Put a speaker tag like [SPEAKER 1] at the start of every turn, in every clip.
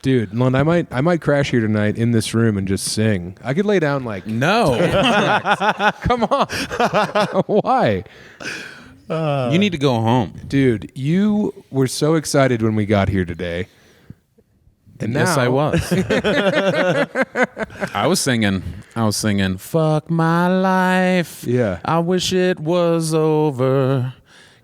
[SPEAKER 1] Dude, Lund, I might crash here tonight in this room and just sing. I could lay down like
[SPEAKER 2] No.
[SPEAKER 1] come on. Why?
[SPEAKER 2] You need to go home.
[SPEAKER 1] Dude, you were so excited when we got here today. And
[SPEAKER 2] Yes,
[SPEAKER 1] now,
[SPEAKER 2] I was. I was singing, fuck my life.
[SPEAKER 1] Yeah.
[SPEAKER 2] I wish it was over.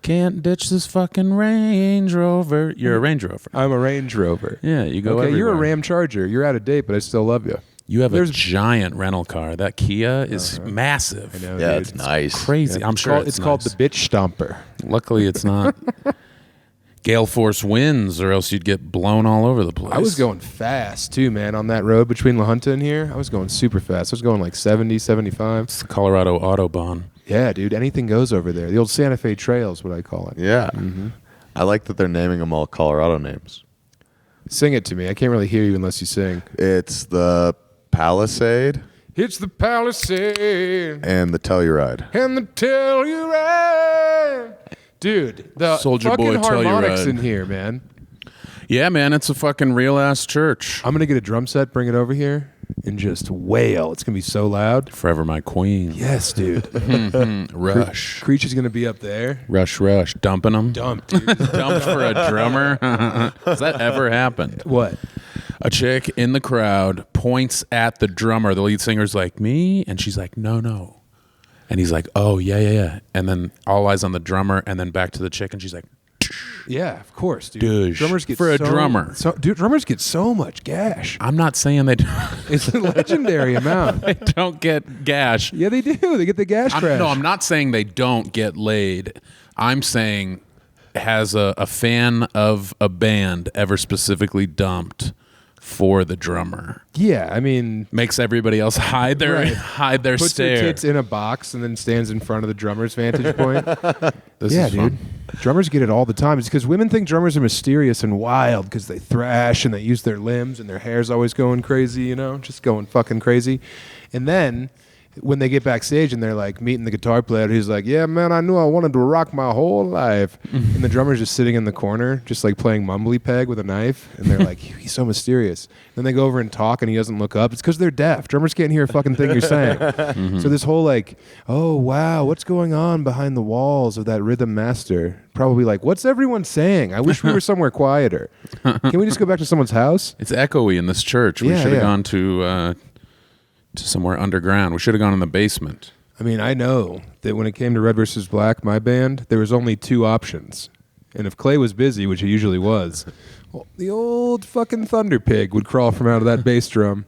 [SPEAKER 2] Can't ditch this fucking Range Rover. You're a Range Rover.
[SPEAKER 1] I'm a Range Rover.
[SPEAKER 2] Yeah, you go
[SPEAKER 1] Okay,
[SPEAKER 2] everywhere.
[SPEAKER 1] you're a Ram Charger. You're out of date, but I still love you.
[SPEAKER 2] You have a giant rental car. That Kia is massive.
[SPEAKER 1] I know,
[SPEAKER 3] Yeah,
[SPEAKER 1] dude.
[SPEAKER 3] it's nice.
[SPEAKER 2] Crazy.
[SPEAKER 1] Yeah,
[SPEAKER 2] I'm sure
[SPEAKER 1] it's called the bitch stomper.
[SPEAKER 2] Luckily, it's not gale force winds, or else you'd get blown all over the place.
[SPEAKER 1] I was going fast too, man, on that road between La Junta and here. I was going super fast. I was going like 70, 75.
[SPEAKER 2] It's the Colorado Autobahn.
[SPEAKER 1] Yeah, dude, anything goes over there. The old Santa Fe Trail is what I call it.
[SPEAKER 3] Yeah. I like that they're naming them all Colorado names.
[SPEAKER 1] Sing it to me. I can't really hear you unless you sing.
[SPEAKER 3] It's the Palisade
[SPEAKER 1] It's the Palisade
[SPEAKER 3] and the Telluride.
[SPEAKER 1] and the Telluride. Dude, the
[SPEAKER 2] Soulja
[SPEAKER 1] fucking
[SPEAKER 2] Boy
[SPEAKER 1] harmonics
[SPEAKER 2] Telluride.
[SPEAKER 1] in here, man.
[SPEAKER 2] Yeah, man, it's a fucking real ass church.
[SPEAKER 1] I'm going to get a drum set, bring it over here, and just wail. It's going to be so loud.
[SPEAKER 2] Forever my queen.
[SPEAKER 1] Yes, dude.
[SPEAKER 2] Rush.
[SPEAKER 1] Creature's going to be up there.
[SPEAKER 2] Rush. Dumping them.
[SPEAKER 1] Dump, dude.
[SPEAKER 2] Dumped for a drummer. Has that ever happened?
[SPEAKER 1] What?
[SPEAKER 2] A chick in the crowd points at the drummer. The lead singer's like, me? And she's like, no. And he's like, oh, yeah. And then all eyes on the drummer, and then back to the chick, and she's like,
[SPEAKER 1] Yeah, of course, dude.
[SPEAKER 2] Douche.
[SPEAKER 1] Drummers get
[SPEAKER 2] For a drummer.
[SPEAKER 1] Dude, drummers get so much gash.
[SPEAKER 2] I'm not saying they
[SPEAKER 1] It's a legendary amount.
[SPEAKER 2] don't get gash.
[SPEAKER 1] Yeah, they do. They get the gash crash.
[SPEAKER 2] No, I'm not saying they don't get laid. I'm saying, has a fan of a band ever specifically dumped for the drummer?
[SPEAKER 1] Yeah, I mean,
[SPEAKER 2] Makes everybody else hide their
[SPEAKER 1] Right. puts
[SPEAKER 2] stare.
[SPEAKER 1] their tits in a box and then stands in front of the drummer's vantage point.
[SPEAKER 2] This
[SPEAKER 1] Yeah,
[SPEAKER 2] is
[SPEAKER 1] dude.
[SPEAKER 2] fun.
[SPEAKER 1] Drummers get it all the time. It's because women think drummers are mysterious and wild because they thrash and they use their limbs and their hair's always going crazy, you know, just going fucking crazy. And then when they get backstage and they're like meeting the guitar player, he's like, yeah, man, I knew I wanted to rock my whole life. And the drummer's just sitting in the corner, just like playing mumbly peg with a knife. And they're like, he's so mysterious. Then they go over and talk and he doesn't look up. It's because they're deaf. Drummers can't hear a fucking thing you're saying. So this whole like, oh, wow, what's going on behind the walls of that rhythm master? Probably like, what's everyone saying? I wish we were somewhere quieter. Can we just go back to someone's house?
[SPEAKER 2] It's echoey in this church. We
[SPEAKER 1] Yeah,
[SPEAKER 2] should have
[SPEAKER 1] yeah.
[SPEAKER 2] gone to somewhere underground. We should have gone in the basement.
[SPEAKER 1] I mean, I know that when it came to Red vs. Black, my band, there was only two options. And if Clay was busy, which he usually was, well, the old fucking Thunder Pig would crawl from out of that bass drum.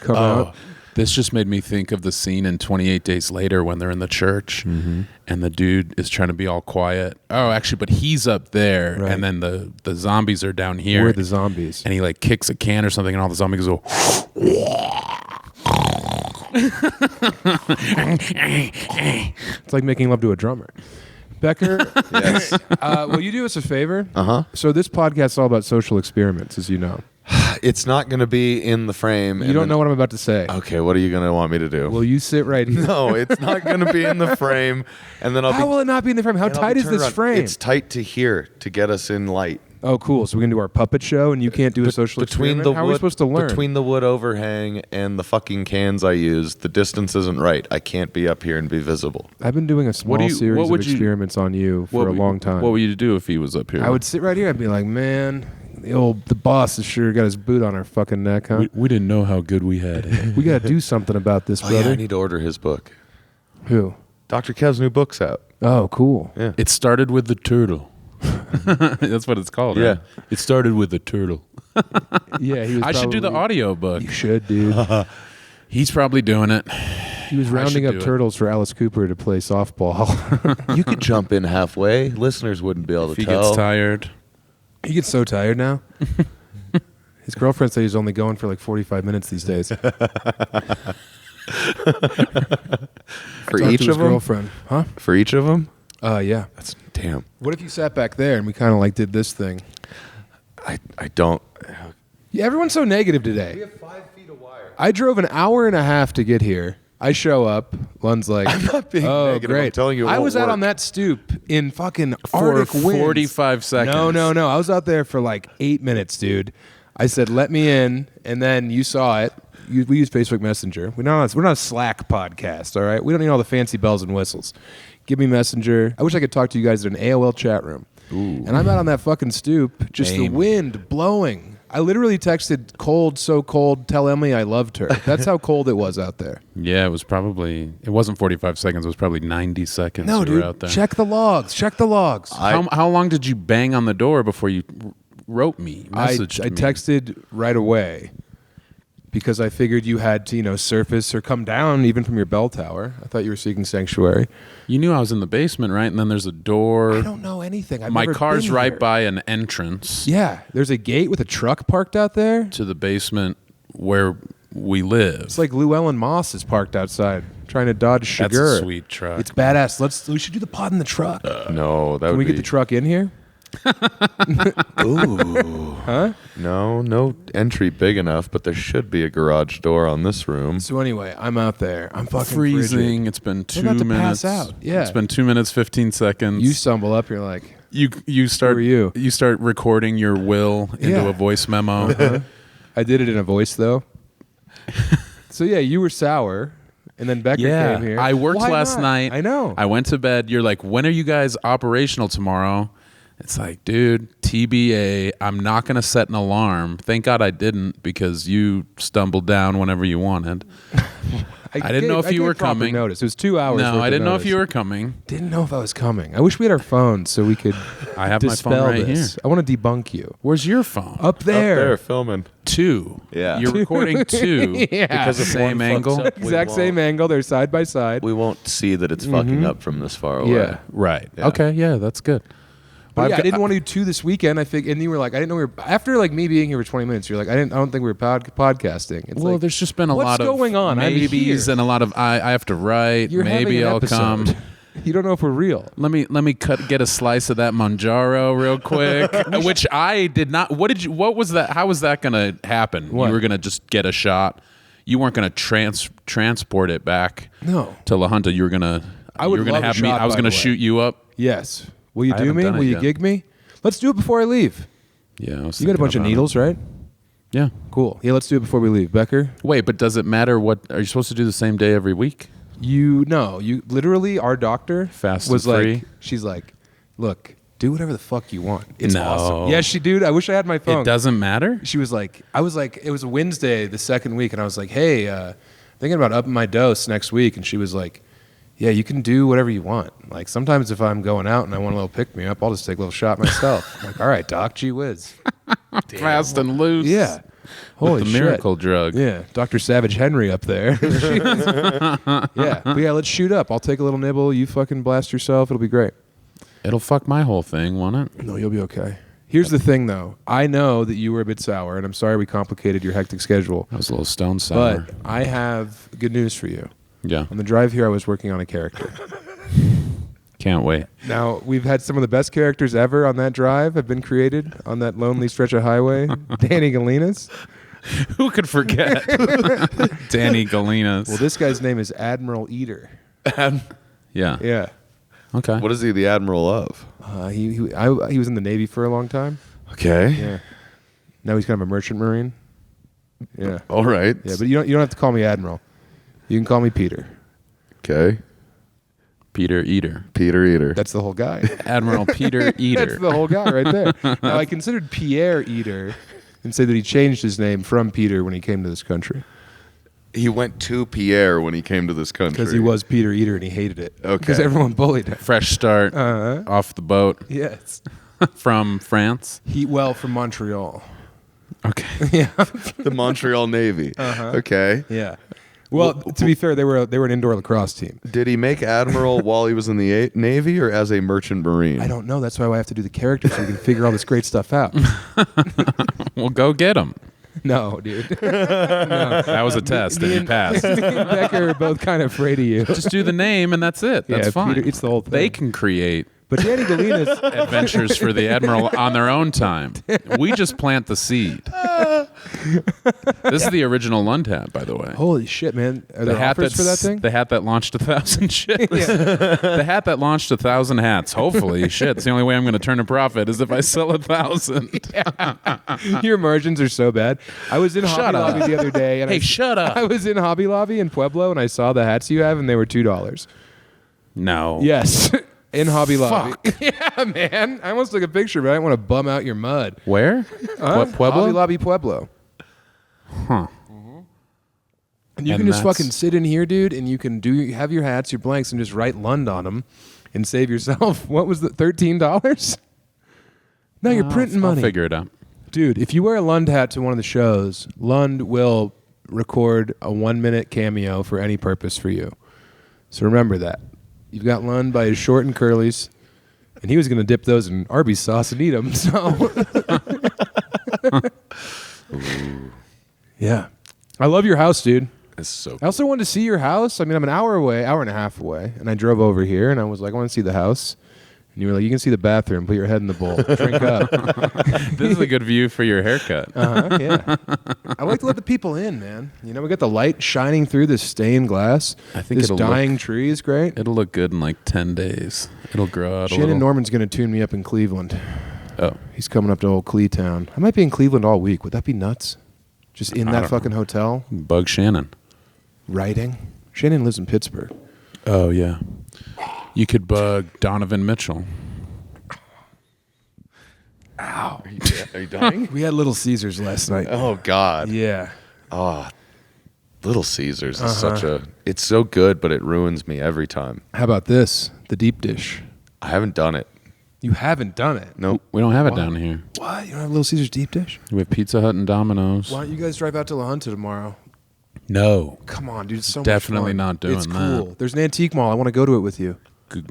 [SPEAKER 1] Come out.
[SPEAKER 2] This just made me think of the scene in 28 Days Later when they're in the church and the dude is trying to be all quiet. Oh, actually, but he's up there
[SPEAKER 1] Right.
[SPEAKER 2] and then the zombies are down here.
[SPEAKER 1] We're the zombies.
[SPEAKER 2] And he like kicks a can or something and all the zombies go,
[SPEAKER 1] It's like making love to a drummer. Becker,
[SPEAKER 3] Yes.
[SPEAKER 1] will you do us a favor?
[SPEAKER 3] Uh-huh.
[SPEAKER 1] So this podcast is all about social experiments, as you know.
[SPEAKER 3] It's not going to be in the frame.
[SPEAKER 1] You don't know what I'm about to say.
[SPEAKER 3] Okay, what are you going to want me to do?
[SPEAKER 1] Will you sit right here?
[SPEAKER 3] No, it's not going to be in the frame. And then I'll
[SPEAKER 1] How
[SPEAKER 3] be...
[SPEAKER 1] will it not be in the frame? How
[SPEAKER 3] and I'll
[SPEAKER 1] tight
[SPEAKER 3] be
[SPEAKER 1] is
[SPEAKER 3] turned
[SPEAKER 1] this
[SPEAKER 3] around.
[SPEAKER 1] frame?
[SPEAKER 3] It's tight to here to get us in light.
[SPEAKER 1] Oh, cool. So we're going to do our puppet show and you can't do a social
[SPEAKER 3] Between
[SPEAKER 1] experiment?
[SPEAKER 3] the
[SPEAKER 1] How are we
[SPEAKER 3] wood,
[SPEAKER 1] supposed to learn?
[SPEAKER 3] between the wood overhang and the fucking cans I use, the distance isn't right. I can't be up here and be visible.
[SPEAKER 1] I've been doing a small series of
[SPEAKER 2] would you-
[SPEAKER 1] experiments on you for a long time.
[SPEAKER 2] What would you do if he was up here?
[SPEAKER 1] I would sit right here. I'd be like, man, the boss has sure got his boot on our fucking neck, huh?
[SPEAKER 2] We didn't know how good we had it.
[SPEAKER 1] We got to do something about this,
[SPEAKER 3] Oh, yeah,
[SPEAKER 1] brother.
[SPEAKER 3] I need to order his book.
[SPEAKER 1] Who?
[SPEAKER 3] Dr. Kev's new book's out.
[SPEAKER 1] Oh, cool.
[SPEAKER 3] Yeah.
[SPEAKER 2] It started with the turtle. That's what it's called.
[SPEAKER 3] Yeah.
[SPEAKER 2] Right? It started with the turtle.
[SPEAKER 1] Yeah, he was
[SPEAKER 2] I should do the
[SPEAKER 1] probably-
[SPEAKER 2] audio book.
[SPEAKER 1] You should, dude.
[SPEAKER 2] He's probably doing it.
[SPEAKER 1] He was rounding
[SPEAKER 2] should
[SPEAKER 1] up
[SPEAKER 2] do it.
[SPEAKER 1] turtles for Alice Cooper to play softball.
[SPEAKER 3] You could jump in halfway. Listeners wouldn't be able
[SPEAKER 2] If
[SPEAKER 3] to
[SPEAKER 2] he
[SPEAKER 3] tell.
[SPEAKER 2] gets tired.
[SPEAKER 1] He gets so tired now. His girlfriend said he's only going for like 45 minutes these days.
[SPEAKER 3] For
[SPEAKER 1] Talked
[SPEAKER 3] each
[SPEAKER 1] to his
[SPEAKER 3] of them?
[SPEAKER 1] girlfriend. Huh?
[SPEAKER 3] For each of them?
[SPEAKER 1] Yeah.
[SPEAKER 3] That's damn.
[SPEAKER 1] What if you sat back there and we kind of like did this thing?
[SPEAKER 3] I don't.
[SPEAKER 1] Yeah, everyone's so negative today.
[SPEAKER 3] have 5 feet of wire.
[SPEAKER 1] I drove an hour and a half to get here. I show up. Lund's like,
[SPEAKER 3] I'm not being
[SPEAKER 1] oh,
[SPEAKER 3] negative.
[SPEAKER 1] great.
[SPEAKER 3] I'm telling you it
[SPEAKER 1] I
[SPEAKER 3] won't
[SPEAKER 1] was out
[SPEAKER 3] work.
[SPEAKER 1] on that stoop in fucking
[SPEAKER 2] For
[SPEAKER 1] Arctic winds.
[SPEAKER 2] 45 seconds.
[SPEAKER 1] No. I was out there for like 8 minutes, dude. I said, let me in, and then you saw it. We use Facebook Messenger. We're not a Slack podcast, all right? We don't need all the fancy bells and whistles. Give me Messenger. I wish I could talk to you guys in an AOL chat room.
[SPEAKER 2] Ooh.
[SPEAKER 1] And I'm out on that fucking stoop, just the wind blowing. I literally texted cold, so cold, tell Emily I loved her. That's how cold it was out there.
[SPEAKER 2] Yeah, it wasn't 45 seconds. It was probably 90 seconds
[SPEAKER 1] No,
[SPEAKER 2] you
[SPEAKER 1] dude,
[SPEAKER 2] were out there.
[SPEAKER 1] check the logs.
[SPEAKER 2] How long did you bang on the door before you wrote me,
[SPEAKER 1] I
[SPEAKER 2] messaged me?
[SPEAKER 1] texted right away because I figured you had to, surface or come down even from your bell tower. I thought you were seeking sanctuary.
[SPEAKER 2] You knew I was in the basement, right? And then there's a door.
[SPEAKER 1] I don't know anything.
[SPEAKER 2] My car's
[SPEAKER 1] been
[SPEAKER 2] right
[SPEAKER 1] here.
[SPEAKER 2] by an entrance
[SPEAKER 1] Yeah, there's a gate with a truck parked out there.
[SPEAKER 2] to the basement where we live.
[SPEAKER 1] It's like Llewellyn Moss is parked outside trying to dodge
[SPEAKER 2] That's
[SPEAKER 1] sugar.
[SPEAKER 2] a sweet truck.
[SPEAKER 1] It's badass. We should do the pod in the truck.
[SPEAKER 3] No, that
[SPEAKER 1] Can
[SPEAKER 3] would
[SPEAKER 1] we
[SPEAKER 3] be.
[SPEAKER 1] get the truck in here?
[SPEAKER 3] Ooh.
[SPEAKER 1] Huh?
[SPEAKER 3] No entry big enough, but there should be a garage door on this room.
[SPEAKER 1] So anyway, I'm out there. I'm fucking
[SPEAKER 2] freezing.
[SPEAKER 1] frigid.
[SPEAKER 2] It's been 2
[SPEAKER 1] about to
[SPEAKER 2] minutes.
[SPEAKER 1] pass out. Yeah.
[SPEAKER 2] It's been 2 minutes 15 seconds.
[SPEAKER 1] You stumble up. You're like,
[SPEAKER 2] you start
[SPEAKER 1] Who are you?
[SPEAKER 2] You start recording your will into
[SPEAKER 1] Yeah.
[SPEAKER 2] a voice memo.
[SPEAKER 1] I did it in a voice though. So yeah, you were sour, and then Becker came here.
[SPEAKER 2] I worked
[SPEAKER 1] Why
[SPEAKER 2] last
[SPEAKER 1] not?
[SPEAKER 2] night.
[SPEAKER 1] I know.
[SPEAKER 2] I went to bed. You're like, when are you guys operational tomorrow? It's like, dude, TBA, I'm not going to set an alarm. Thank God I didn't, because you stumbled down whenever you wanted. I didn't know if you were
[SPEAKER 1] proper
[SPEAKER 2] coming.
[SPEAKER 1] Notice. It was 2 hours.
[SPEAKER 2] No,
[SPEAKER 1] worth
[SPEAKER 2] I
[SPEAKER 1] of
[SPEAKER 2] didn't know if
[SPEAKER 1] notice.
[SPEAKER 2] you were coming.
[SPEAKER 1] Didn't know if I was coming. I wish we had our phones so we could
[SPEAKER 2] I have my
[SPEAKER 1] dispel
[SPEAKER 2] phone right
[SPEAKER 1] this.
[SPEAKER 2] here.
[SPEAKER 1] I want to debunk you.
[SPEAKER 2] Where's your phone?
[SPEAKER 1] Up there.
[SPEAKER 3] Up there filming.
[SPEAKER 2] 2.
[SPEAKER 3] Yeah.
[SPEAKER 2] You're recording 2.
[SPEAKER 1] Yeah.
[SPEAKER 3] Because if
[SPEAKER 2] Same
[SPEAKER 3] one fucks
[SPEAKER 2] angle?
[SPEAKER 3] up, we
[SPEAKER 1] Exact same
[SPEAKER 3] won't-
[SPEAKER 1] angle. They're side by side.
[SPEAKER 3] We won't see that it's fucking up from this far away.
[SPEAKER 1] Yeah.
[SPEAKER 2] Right.
[SPEAKER 3] Yeah.
[SPEAKER 2] Okay, yeah, that's good.
[SPEAKER 1] But yeah, I
[SPEAKER 2] I've got-
[SPEAKER 1] didn't want to do 2 this weekend. I think, and you were like, I didn't know we were. After like me being here for 20 minutes, you're like, I don't think we were podcasting. It's
[SPEAKER 2] Well,
[SPEAKER 1] like,
[SPEAKER 2] there's just been a
[SPEAKER 1] what's
[SPEAKER 2] lot of
[SPEAKER 1] going on? I'm
[SPEAKER 2] maybes
[SPEAKER 1] here.
[SPEAKER 2] and a lot of I have to write.
[SPEAKER 1] You're
[SPEAKER 2] Maybe
[SPEAKER 1] having an
[SPEAKER 2] I'll
[SPEAKER 1] episode.
[SPEAKER 2] come.
[SPEAKER 1] You don't know if we're real.
[SPEAKER 2] Let me get a slice of that Manjaro real quick, which I did not. What was that? How was that going to happen?
[SPEAKER 1] What?
[SPEAKER 2] You were going to just get a shot. You weren't going to transport it back.
[SPEAKER 1] No.
[SPEAKER 2] To La Junta. You were going to.
[SPEAKER 1] I would
[SPEAKER 2] You were going
[SPEAKER 1] love
[SPEAKER 2] to
[SPEAKER 1] a
[SPEAKER 2] have me.
[SPEAKER 1] shot,
[SPEAKER 2] I was
[SPEAKER 1] by
[SPEAKER 2] going to
[SPEAKER 1] the way.
[SPEAKER 2] shoot you up.
[SPEAKER 1] Yes. Will you
[SPEAKER 2] I
[SPEAKER 1] do
[SPEAKER 2] haven't
[SPEAKER 1] me?
[SPEAKER 2] done it
[SPEAKER 1] Will you
[SPEAKER 2] yet.
[SPEAKER 1] gig me? Let's do it before I leave.
[SPEAKER 2] Yeah. I was
[SPEAKER 1] You got a
[SPEAKER 2] thinking
[SPEAKER 1] bunch of
[SPEAKER 2] about it.
[SPEAKER 1] needles, right?
[SPEAKER 2] Yeah.
[SPEAKER 1] Cool. Yeah, let's do it before we leave. Becker?
[SPEAKER 2] Wait, but does it matter what? Are you supposed to do the same day every week?
[SPEAKER 1] You literally, our doctor
[SPEAKER 2] Fast
[SPEAKER 1] was
[SPEAKER 2] and
[SPEAKER 1] like,
[SPEAKER 2] free?
[SPEAKER 1] she's like, look, do whatever the fuck you want. It's
[SPEAKER 2] No.
[SPEAKER 1] awesome. Yes, she, dude. I wish I had my phone.
[SPEAKER 2] It doesn't matter.
[SPEAKER 1] She was like, I was like, it was Wednesday, the second week, and I was like, hey, thinking about upping my dose next week. And she was like, yeah, you can do whatever you want. Like, sometimes if I'm going out and I want a little pick-me-up, I'll just take a little shot myself. I'm like, all right, doc, gee whiz.
[SPEAKER 2] Fast and loose.
[SPEAKER 1] Yeah. Holy
[SPEAKER 2] the
[SPEAKER 1] shit.
[SPEAKER 2] miracle drug.
[SPEAKER 1] Yeah, Dr. Savage Henry up there. Yeah, but yeah, let's shoot up. I'll take a little nibble. You fucking blast yourself. It'll be great.
[SPEAKER 2] It'll fuck my whole thing, won't it?
[SPEAKER 1] No, you'll be okay. Here's the thing, though. I know that you were a bit sour, and I'm sorry we complicated your hectic schedule.
[SPEAKER 2] I was a little stone sour.
[SPEAKER 1] But I have good news for you.
[SPEAKER 2] Yeah.
[SPEAKER 1] On the drive here, I was working on a character.
[SPEAKER 2] Can't wait.
[SPEAKER 1] Now, we've had some of the best characters ever on that drive have been created on that lonely stretch of highway. Danny Galinas.
[SPEAKER 2] Who could forget Danny Galinas?
[SPEAKER 1] Well, this guy's name is Admiral Eater.
[SPEAKER 2] Yeah.
[SPEAKER 1] Yeah.
[SPEAKER 2] Okay.
[SPEAKER 3] What is he the admiral of?
[SPEAKER 1] He was in the Navy for a long time.
[SPEAKER 3] Okay.
[SPEAKER 1] Yeah. Now he's kind of a merchant marine. Yeah.
[SPEAKER 3] All right.
[SPEAKER 1] Yeah, but you don't have to call me Admiral. You can call me Peter.
[SPEAKER 3] Okay.
[SPEAKER 2] Peter Eater.
[SPEAKER 3] Peter Eater.
[SPEAKER 1] That's the whole guy.
[SPEAKER 2] Admiral Peter Eater.
[SPEAKER 1] That's the whole guy right there. Now, I considered Pierre Eater and say that he changed his name from Peter when he came to this country.
[SPEAKER 3] He went to Pierre when he came to this country.
[SPEAKER 1] Because he was Peter Eater and he hated it.
[SPEAKER 3] Okay.
[SPEAKER 1] Because everyone bullied him.
[SPEAKER 2] Fresh start off the boat
[SPEAKER 1] Yes.
[SPEAKER 2] from France.
[SPEAKER 1] From Montreal.
[SPEAKER 2] Okay.
[SPEAKER 1] Yeah.
[SPEAKER 3] the Montreal Navy. Okay.
[SPEAKER 1] Yeah. Well, to be fair, they were an indoor lacrosse team.
[SPEAKER 3] Did he make admiral while he was in the Navy or as a merchant marine?
[SPEAKER 1] I don't know. That's why I have to do the character so we can figure all this great stuff out.
[SPEAKER 2] Well, go get him.
[SPEAKER 1] No, dude.
[SPEAKER 2] That was a test and you passed.
[SPEAKER 1] Me and Becker are both kind of afraid of you.
[SPEAKER 2] Just do the name and that's it. That's
[SPEAKER 1] Yeah,
[SPEAKER 2] fine.
[SPEAKER 1] Peter, it's the whole thing.
[SPEAKER 2] They can create
[SPEAKER 1] But Danny Galinas,
[SPEAKER 2] adventures for the Admiral on their own time. We just plant the seed. This is the original Lund hat, by the way.
[SPEAKER 1] Holy shit, man! Are there offers for that thing?
[SPEAKER 2] The hat that launched 1,000 shit. The hat that launched 1,000 hats. Hopefully, shit. It's the only way I'm going to turn a profit is if I sell 1,000.
[SPEAKER 1] Your margins are so bad. I was in
[SPEAKER 2] Shut
[SPEAKER 1] Hobby
[SPEAKER 2] up.
[SPEAKER 1] Lobby the other day, and
[SPEAKER 2] Hey, shut up.
[SPEAKER 1] I was in Hobby Lobby in Pueblo, and I saw the hats you have, and they were $2.
[SPEAKER 2] No.
[SPEAKER 1] Yes, in Hobby Lobby.
[SPEAKER 2] Fuck.
[SPEAKER 1] Yeah, man. I almost took a picture, but I didn't want to bum out your mud.
[SPEAKER 2] Where? What, Pueblo?
[SPEAKER 1] Hobby Lobby Pueblo.
[SPEAKER 2] Huh.
[SPEAKER 1] And you
[SPEAKER 2] And
[SPEAKER 1] can just
[SPEAKER 2] that's-
[SPEAKER 1] fucking sit in here, dude, and you can have your hats, your blanks, and just write Lund on them and save yourself. What was the $13? No, you're printing money.
[SPEAKER 2] I'll figure it out.
[SPEAKER 1] Dude, if you wear a Lund hat to one of the shows, Lund will record a 1-minute cameo for any purpose for you. So remember that. You've got Lund by his short and curlies, and he was going to dip those in Arby's sauce and eat them. So, yeah. I love your house, dude.
[SPEAKER 3] It's so
[SPEAKER 1] I also wanted to see your house. I mean, I'm an hour and a half away, and I drove over here, and I was like, I want to see the house. And you were like, you can see the bathroom. Put your head in the bowl. Drink up.
[SPEAKER 2] This is a good view for your haircut.
[SPEAKER 1] Yeah. I like to let the people in, man. You know, we got the light shining through this stained glass.
[SPEAKER 2] I think
[SPEAKER 1] this
[SPEAKER 2] it'll
[SPEAKER 1] dying
[SPEAKER 2] look-
[SPEAKER 1] tree is great.
[SPEAKER 2] It'll look good in like 10 days. It'll grow out a
[SPEAKER 1] Shannon
[SPEAKER 2] little.
[SPEAKER 1] Norman's going to tune me up in Cleveland.
[SPEAKER 2] Oh.
[SPEAKER 1] He's coming up to old Cleatown. I might be in Cleveland all week. Would that be nuts? Just in
[SPEAKER 2] I
[SPEAKER 1] that
[SPEAKER 2] don't
[SPEAKER 1] fucking hotel,
[SPEAKER 2] Bug Shannon.
[SPEAKER 1] writing. Shannon lives in Pittsburgh.
[SPEAKER 2] Oh, yeah. You could bug Donovan Mitchell.
[SPEAKER 1] Ow.
[SPEAKER 3] Are you dying?
[SPEAKER 1] We had Little Caesars last night.
[SPEAKER 3] Oh God.
[SPEAKER 1] Yeah.
[SPEAKER 3] Oh, Little Caesars is such a. It's so good, but it ruins me every time.
[SPEAKER 1] How about this? The deep dish.
[SPEAKER 3] I haven't done it.
[SPEAKER 1] You haven't done it.
[SPEAKER 3] Nope.
[SPEAKER 2] We don't have it down here.
[SPEAKER 1] What? You don't have Little Caesars deep dish?
[SPEAKER 2] We have Pizza Hut and Domino's.
[SPEAKER 1] Why don't you guys drive out to La Junta tomorrow?
[SPEAKER 2] No.
[SPEAKER 1] Come on, dude. It's so
[SPEAKER 2] Definitely
[SPEAKER 1] much fun.
[SPEAKER 2] not doing
[SPEAKER 1] It's
[SPEAKER 2] that.
[SPEAKER 1] cool. There's an antique mall. I want to go to it with you.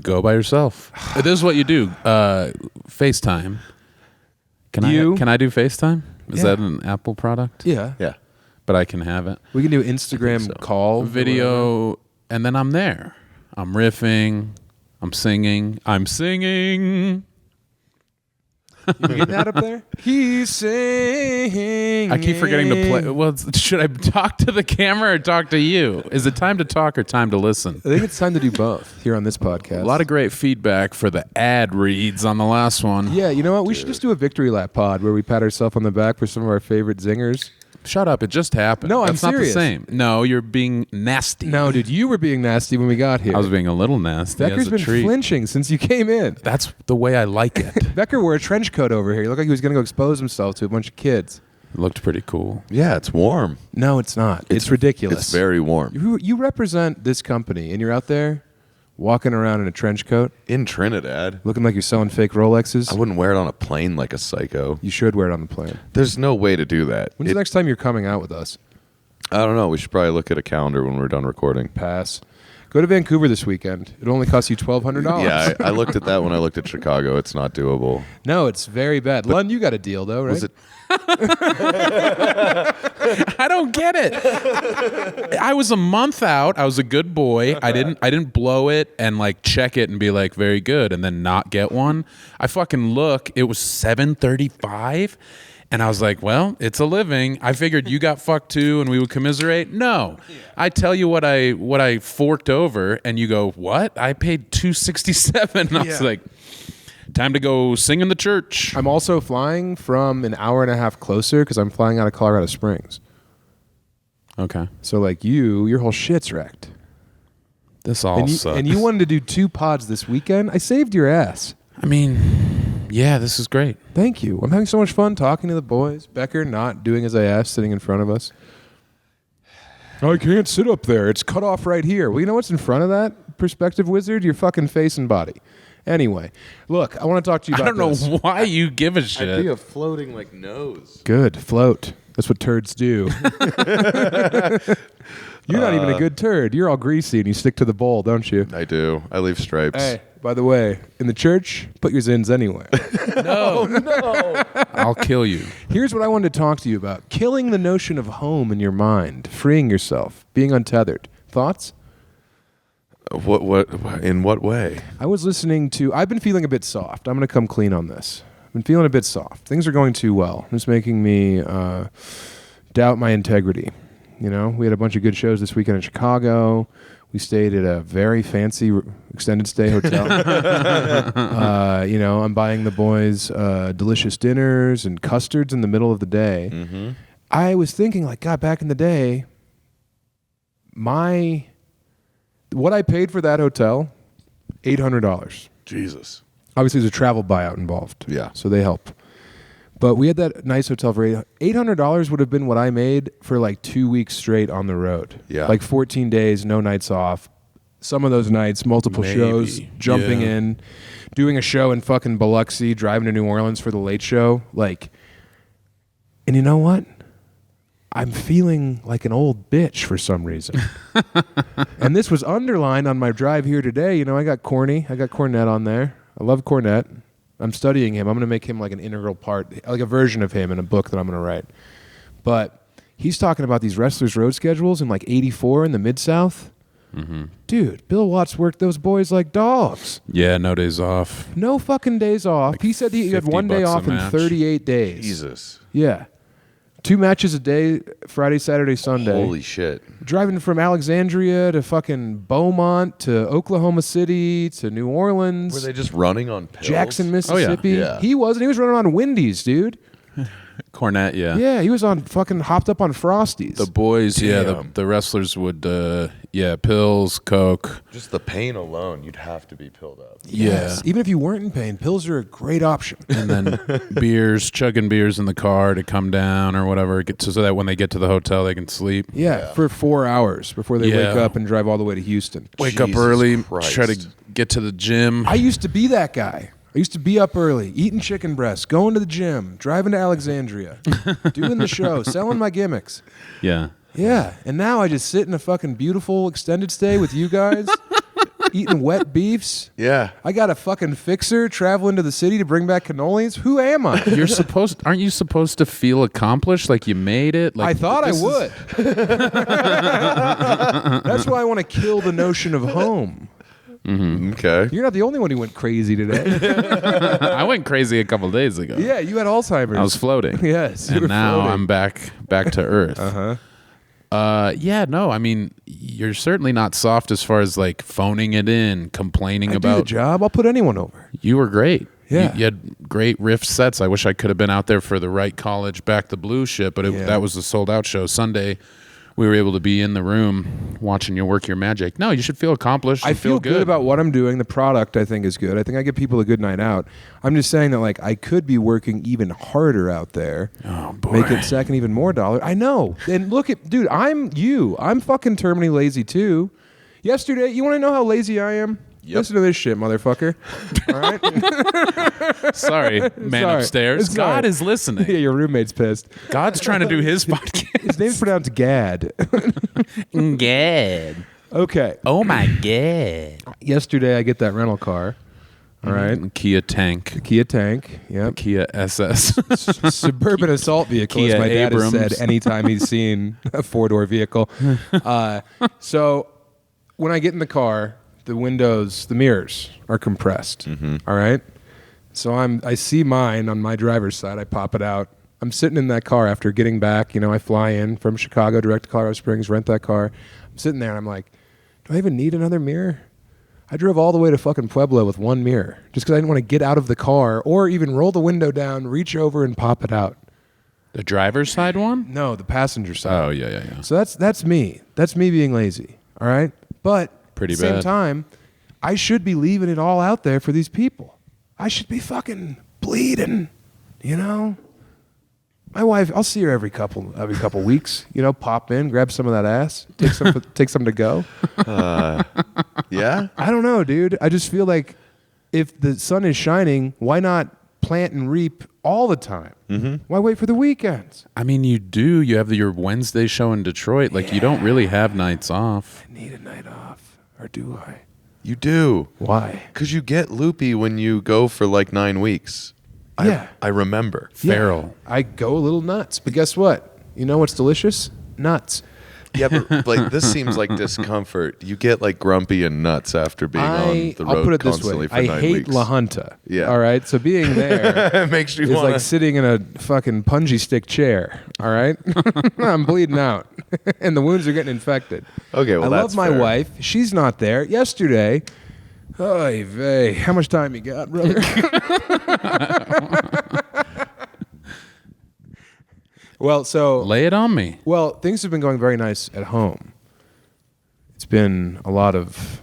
[SPEAKER 2] Go by yourself. This is what you do. FaceTime. Can I do FaceTime? Is
[SPEAKER 1] Yeah.
[SPEAKER 2] that an Apple product?
[SPEAKER 1] Yeah.
[SPEAKER 3] Yeah.
[SPEAKER 2] But I can have it.
[SPEAKER 1] We can do Instagram
[SPEAKER 3] so.
[SPEAKER 1] call.
[SPEAKER 2] Video, and then I'm there. I'm riffing. I'm singing.
[SPEAKER 1] You getting that up there? He's singing.
[SPEAKER 2] I keep forgetting to play. Well, should I talk to the camera or talk to you? Is it time to talk or time to listen?
[SPEAKER 1] I think it's time to do both here on this podcast.
[SPEAKER 2] A lot of great feedback for the ad reads on the last one.
[SPEAKER 1] Yeah, you know what? We should just do a victory lap pod where we pat ourselves on the back for some of our favorite zingers.
[SPEAKER 2] Shut up. It just happened.
[SPEAKER 1] No, I'm
[SPEAKER 2] That's not
[SPEAKER 1] serious.
[SPEAKER 2] the same. No, you're being nasty.
[SPEAKER 1] No, dude, you were being nasty when we got here.
[SPEAKER 2] I was being a little nasty
[SPEAKER 1] Becker's
[SPEAKER 2] as a
[SPEAKER 1] been
[SPEAKER 2] treat.
[SPEAKER 1] flinching since you came in.
[SPEAKER 2] That's the way I like it.
[SPEAKER 1] Becker wore a trench coat over here. He looked like he was going to go expose himself to a bunch of kids.
[SPEAKER 2] It looked pretty cool.
[SPEAKER 3] Yeah, it's warm.
[SPEAKER 1] No, it's not. It's ridiculous.
[SPEAKER 3] It's very warm.
[SPEAKER 1] You represent this company, and you're out there walking around in a trench coat,
[SPEAKER 3] In Trinidad,
[SPEAKER 1] looking like you're selling fake Rolexes.
[SPEAKER 3] I wouldn't wear it on a plane like a psycho.
[SPEAKER 1] You should wear it on the plane.
[SPEAKER 3] There's no way to do that.
[SPEAKER 1] When's the next time you're coming out with us?
[SPEAKER 3] I don't know. We should probably look at a calendar when we're done recording.
[SPEAKER 1] Pass. Go to Vancouver this weekend. It only costs you $1,200.
[SPEAKER 3] Yeah, I looked at that when I looked at Chicago. It's not doable.
[SPEAKER 1] No, it's very bad. Lund, you got a deal though, right?
[SPEAKER 3] Was it?
[SPEAKER 2] I don't get it. I was a month out. I was a good boy. I didn't blow it and like check it and be like very good and then not get one. I fucking look. It was 7:35. And I was like, well, it's a living. I figured you got fucked too and we would commiserate. No. I tell you what I forked over and you go, what? I paid $267. And I was
[SPEAKER 1] Yeah.
[SPEAKER 2] like, time to go sing in the church.
[SPEAKER 1] I'm also flying from an hour and a half closer because I'm flying out of Colorado Springs.
[SPEAKER 2] Okay.
[SPEAKER 1] So like your whole shit's wrecked.
[SPEAKER 2] This all sucks.
[SPEAKER 1] And you wanted to do 2 pods this weekend? I saved your ass.
[SPEAKER 2] I mean, yeah, this is great.
[SPEAKER 1] Thank you. I'm having so much fun talking to the boys. Becker not doing as I asked, sitting in front of us. I can't sit up there. It's cut off right here. Well, you know what's in front of that, perspective wizard? Your fucking face and body. Anyway, look, I want to talk to you about
[SPEAKER 2] I don't
[SPEAKER 1] this.
[SPEAKER 2] know why you give a shit.
[SPEAKER 3] I'd be a floating like nose.
[SPEAKER 1] Good. Float. That's what turds do. You're not even a good turd. You're all greasy and you stick to the bowl, don't you?
[SPEAKER 3] I do. I leave stripes.
[SPEAKER 1] Hey, by the way, in the church, put your zins anywhere.
[SPEAKER 2] No. I'll kill you.
[SPEAKER 1] Here's what I wanted to talk to you about. Killing the notion of home in your mind. Freeing yourself. Being untethered. Thoughts?
[SPEAKER 3] What? In what way?
[SPEAKER 1] I've been feeling a bit soft. I'm going to come clean on this. I've been feeling a bit soft. Things are going too well. It's making me doubt my integrity. You know, we had a bunch of good shows this weekend in Chicago. We stayed at a very fancy extended stay hotel. You know, I'm buying the boys delicious dinners and custards in the middle of the day.
[SPEAKER 3] Mm-hmm.
[SPEAKER 1] I was thinking, like, God, back in the day, what I paid for that hotel, $800.
[SPEAKER 3] Jesus.
[SPEAKER 1] Obviously, there's a travel buyout involved.
[SPEAKER 3] Yeah.
[SPEAKER 1] So they help. But we had that nice hotel for $800 would have been what I made for like 2 weeks straight on the road.
[SPEAKER 3] Yeah.
[SPEAKER 1] Like 14 days, no nights off. Some of those nights, multiple shows, jumping in, doing a show in fucking Biloxi, driving to New Orleans for the late show. Like, and you know what? I'm feeling like an old bitch for some reason. And this was underlined on my drive here today. You know, I got Cornette on there. I love Cornette. I'm studying him. I'm going to make him like an integral part, like a version of him in a book that I'm going to write. But he's talking about these wrestlers' road schedules in like 84 in the Mid-South. Mm-hmm. Dude, Bill Watts worked those boys like dogs.
[SPEAKER 2] Yeah, no days off.
[SPEAKER 1] No fucking days off.
[SPEAKER 2] Like
[SPEAKER 1] he said he had 1 day
[SPEAKER 2] $50 a
[SPEAKER 1] off in
[SPEAKER 2] match.
[SPEAKER 1] 38 days.
[SPEAKER 3] Jesus.
[SPEAKER 1] Yeah. 2 matches a day, Friday, Saturday, Sunday.
[SPEAKER 3] Holy shit.
[SPEAKER 1] Driving from Alexandria to fucking Beaumont to Oklahoma City to New Orleans.
[SPEAKER 3] Were they just running on pills?
[SPEAKER 1] Jackson, Mississippi.
[SPEAKER 3] Yeah.
[SPEAKER 1] He wasn't. He was running on Wendy's, dude.
[SPEAKER 2] Cornette, yeah.
[SPEAKER 1] Yeah, he was on fucking hopped up on Frosties.
[SPEAKER 2] The boys,
[SPEAKER 3] Damn.
[SPEAKER 2] the wrestlers would, pills, Coke.
[SPEAKER 3] Just the pain alone, you'd have to be pilled up.
[SPEAKER 1] Yes. Even if you weren't in pain, pills are a great option.
[SPEAKER 2] And then chugging beers in the car to come down or whatever, so that when they get to the hotel, they can sleep.
[SPEAKER 1] Yeah, for 4 hours before they wake up and drive all the way to Houston.
[SPEAKER 2] Wake up
[SPEAKER 3] Jesus
[SPEAKER 2] early,
[SPEAKER 3] Christ.
[SPEAKER 2] try to get to the gym.
[SPEAKER 1] I used to be that guy. I used to be up early, eating chicken breasts, going to the gym, driving to Alexandria, doing the show, selling my gimmicks.
[SPEAKER 2] Yeah.
[SPEAKER 1] Yeah, and now I just sit in a fucking beautiful extended stay with you guys, eating wet beefs.
[SPEAKER 3] Yeah.
[SPEAKER 1] I got a fucking fixer traveling to the city to bring back cannolis. Who am I?
[SPEAKER 2] Aren't you supposed to feel accomplished, like you made it? Like
[SPEAKER 1] I thought I would. That's why I want to kill the notion of home.
[SPEAKER 3] Mm-hmm. Okay.
[SPEAKER 1] You're not the only one who went crazy today.
[SPEAKER 2] I went crazy a couple days ago.
[SPEAKER 1] Yeah, you had Alzheimer's.
[SPEAKER 2] I was floating.
[SPEAKER 1] Yes, you
[SPEAKER 2] And
[SPEAKER 1] were
[SPEAKER 2] now
[SPEAKER 1] floating.
[SPEAKER 2] I'm back to earth. Yeah, no, I mean, you're certainly not soft as far as like phoning it in, complaining
[SPEAKER 1] I do
[SPEAKER 2] about
[SPEAKER 1] the job. I'll put anyone over.
[SPEAKER 2] You were great.
[SPEAKER 1] Yeah.
[SPEAKER 2] You had great riff sets. I wish I could have been out there for the Right College Back the Blue shit, but that was a sold out show. Sunday, we were able to be in the room watching you work your magic. No, you should feel accomplished.
[SPEAKER 1] I feel good about what I'm doing. The product, I think, is good. I think I give people a good night out. I'm just saying that, like, I could be working even harder out there.
[SPEAKER 2] Oh, boy.
[SPEAKER 1] Making second even more dollars. I know. And look at, dude, I'm fucking terminally lazy, too. Yesterday, you want to know how lazy I am?
[SPEAKER 3] Yep.
[SPEAKER 1] Listen to this shit, motherfucker. All right?
[SPEAKER 2] Sorry, man
[SPEAKER 1] Sorry.
[SPEAKER 2] upstairs.
[SPEAKER 1] Sorry.
[SPEAKER 2] God is listening.
[SPEAKER 1] Yeah, your roommate's pissed.
[SPEAKER 2] God's trying to do his podcast.
[SPEAKER 1] His name's pronounced Gad.
[SPEAKER 2] Gad.
[SPEAKER 1] Okay.
[SPEAKER 2] Oh, my God.
[SPEAKER 1] Yesterday, I get that rental car. All right.
[SPEAKER 2] Kia Tank.
[SPEAKER 1] Kia Tank. Yep.
[SPEAKER 2] Kia SS.
[SPEAKER 1] Suburban assault vehicle,
[SPEAKER 2] Kia
[SPEAKER 1] as my dad
[SPEAKER 2] Abrams.
[SPEAKER 1] has said anytime he's seen a 4-door vehicle. So when I get in the car, the windows, the mirrors are compressed. All right. So I see mine on my driver's side. I pop it out. I'm sitting in that car after getting back. You know, I fly in from Chicago direct to Colorado Springs, rent that car. I'm sitting there and I'm like, do I even need another mirror? I drove all the way to fucking Pueblo with one mirror just because I didn't want to get out of the car or even roll the window down, reach over and pop it out.
[SPEAKER 2] The driver's side one?
[SPEAKER 1] No, the passenger side.
[SPEAKER 2] Oh, yeah.
[SPEAKER 1] So that's me. That's me being lazy. All right. But
[SPEAKER 2] Pretty
[SPEAKER 1] at the same
[SPEAKER 2] bad.
[SPEAKER 1] time, I should be leaving it all out there for these people. I should be fucking bleeding. You know. My wife, I'll see her every couple weeks. You know, pop in, grab some of that ass, take some to go.
[SPEAKER 3] Yeah?
[SPEAKER 1] I don't know, dude. I just feel like if the sun is shining, why not plant and reap all the time? Mm-hmm. Why wait for the weekends?
[SPEAKER 2] I mean, you do. You have your Wednesday show in Detroit. Like, you don't really have nights off.
[SPEAKER 1] I need a night off. Or do I?
[SPEAKER 3] You do.
[SPEAKER 1] Why?
[SPEAKER 3] Because you get loopy when you go for like 9 weeks.
[SPEAKER 1] Yeah.
[SPEAKER 3] I remember.
[SPEAKER 2] Feral.
[SPEAKER 1] I go a little nuts. But guess what? You know what's delicious? Nuts.
[SPEAKER 3] Yeah, but like this seems like discomfort. You get like grumpy and nuts after being on the road
[SPEAKER 1] I'll put it this
[SPEAKER 3] constantly
[SPEAKER 1] way.
[SPEAKER 3] for
[SPEAKER 1] I
[SPEAKER 3] 9
[SPEAKER 1] hate
[SPEAKER 3] weeks.
[SPEAKER 1] La Junta.
[SPEAKER 3] Yeah.
[SPEAKER 1] All right. So being there
[SPEAKER 3] It makes you
[SPEAKER 1] is
[SPEAKER 3] want
[SPEAKER 1] like sitting in a fucking punji stick chair. All right. I'm bleeding out, and the wounds are getting infected.
[SPEAKER 3] Okay, well,
[SPEAKER 1] I
[SPEAKER 3] that's
[SPEAKER 1] love my
[SPEAKER 3] fair.
[SPEAKER 1] wife. She's not there. Yesterday. Oy vey. How much time you got, brother? Well, so
[SPEAKER 2] Lay it on me.
[SPEAKER 1] well, things have been going very nice at home. It's been a lot of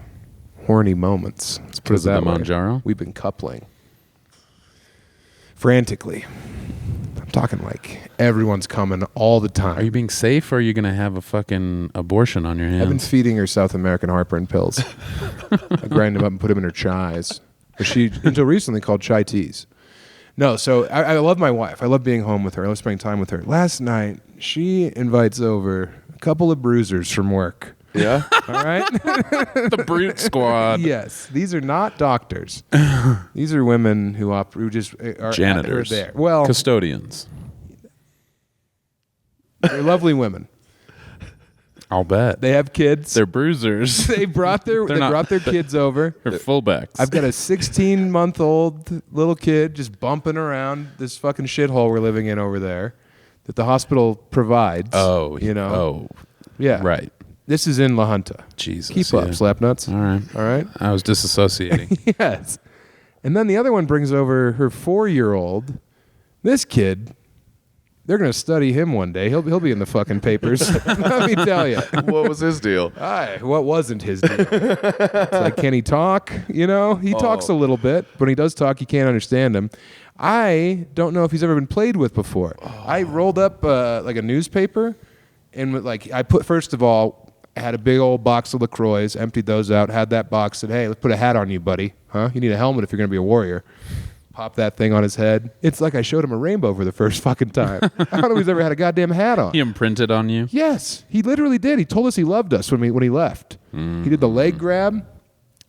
[SPEAKER 1] horny moments. Let's put it
[SPEAKER 2] 'Cause of
[SPEAKER 1] that
[SPEAKER 2] the
[SPEAKER 1] way.
[SPEAKER 2] Manjaro?
[SPEAKER 1] We've been coupling frantically. I'm talking like everyone's coming all the time.
[SPEAKER 2] Are you being safe, or are you gonna have a fucking abortion on your
[SPEAKER 1] I've been
[SPEAKER 2] hands?
[SPEAKER 1] feeding her South American heartburn pills. I grind them up and put them in her chais. But she, until recently, called chai teas. No, so I love my wife. I love being home with her. I love spending time with her. Last night, she invites over a couple of bruisers from work.
[SPEAKER 3] Yeah.
[SPEAKER 1] All right?
[SPEAKER 2] The brute squad.
[SPEAKER 1] Yes. These are not doctors. These are women who just are
[SPEAKER 2] Janitors.
[SPEAKER 1] are there. Well,
[SPEAKER 2] Custodians.
[SPEAKER 1] they're lovely women.
[SPEAKER 2] I'll bet.
[SPEAKER 1] They have kids.
[SPEAKER 2] They're bruisers.
[SPEAKER 1] They brought their kids over.
[SPEAKER 2] They're fullbacks.
[SPEAKER 1] I've got a 16-month-old little kid just bumping around this fucking shithole we're living in over there that the hospital provides.
[SPEAKER 2] Oh,
[SPEAKER 1] you know.
[SPEAKER 2] Oh,
[SPEAKER 1] Yeah.
[SPEAKER 2] right.
[SPEAKER 1] This is in La Junta.
[SPEAKER 2] Jesus.
[SPEAKER 1] Keep up,
[SPEAKER 2] yeah.
[SPEAKER 1] slapnuts.
[SPEAKER 2] All right.
[SPEAKER 1] All right.
[SPEAKER 2] I was disassociating.
[SPEAKER 1] Yes. And then the other one brings over her 4-year-old. This kid, they're going to study him one day. He'll be in the fucking papers. Let me tell you.
[SPEAKER 3] What was his deal?
[SPEAKER 1] What wasn't his deal? It's like, can he talk? You know, he talks a little bit, but when he does talk, you can't understand him. I don't know if he's ever been played with before. I rolled up like a newspaper, and I put, first of all, I had a big old box of LaCroix, emptied those out, had that box, said, hey, let's put a hat on you, buddy. Huh? You need a helmet if you're going to be a warrior. Pop that thing on his head. It's like I showed him a rainbow for the first fucking time. I don't know if he's ever had a goddamn hat on.
[SPEAKER 2] He imprinted on you.
[SPEAKER 1] Yes, he literally did. He told us he loved us when he left. He did the leg grab.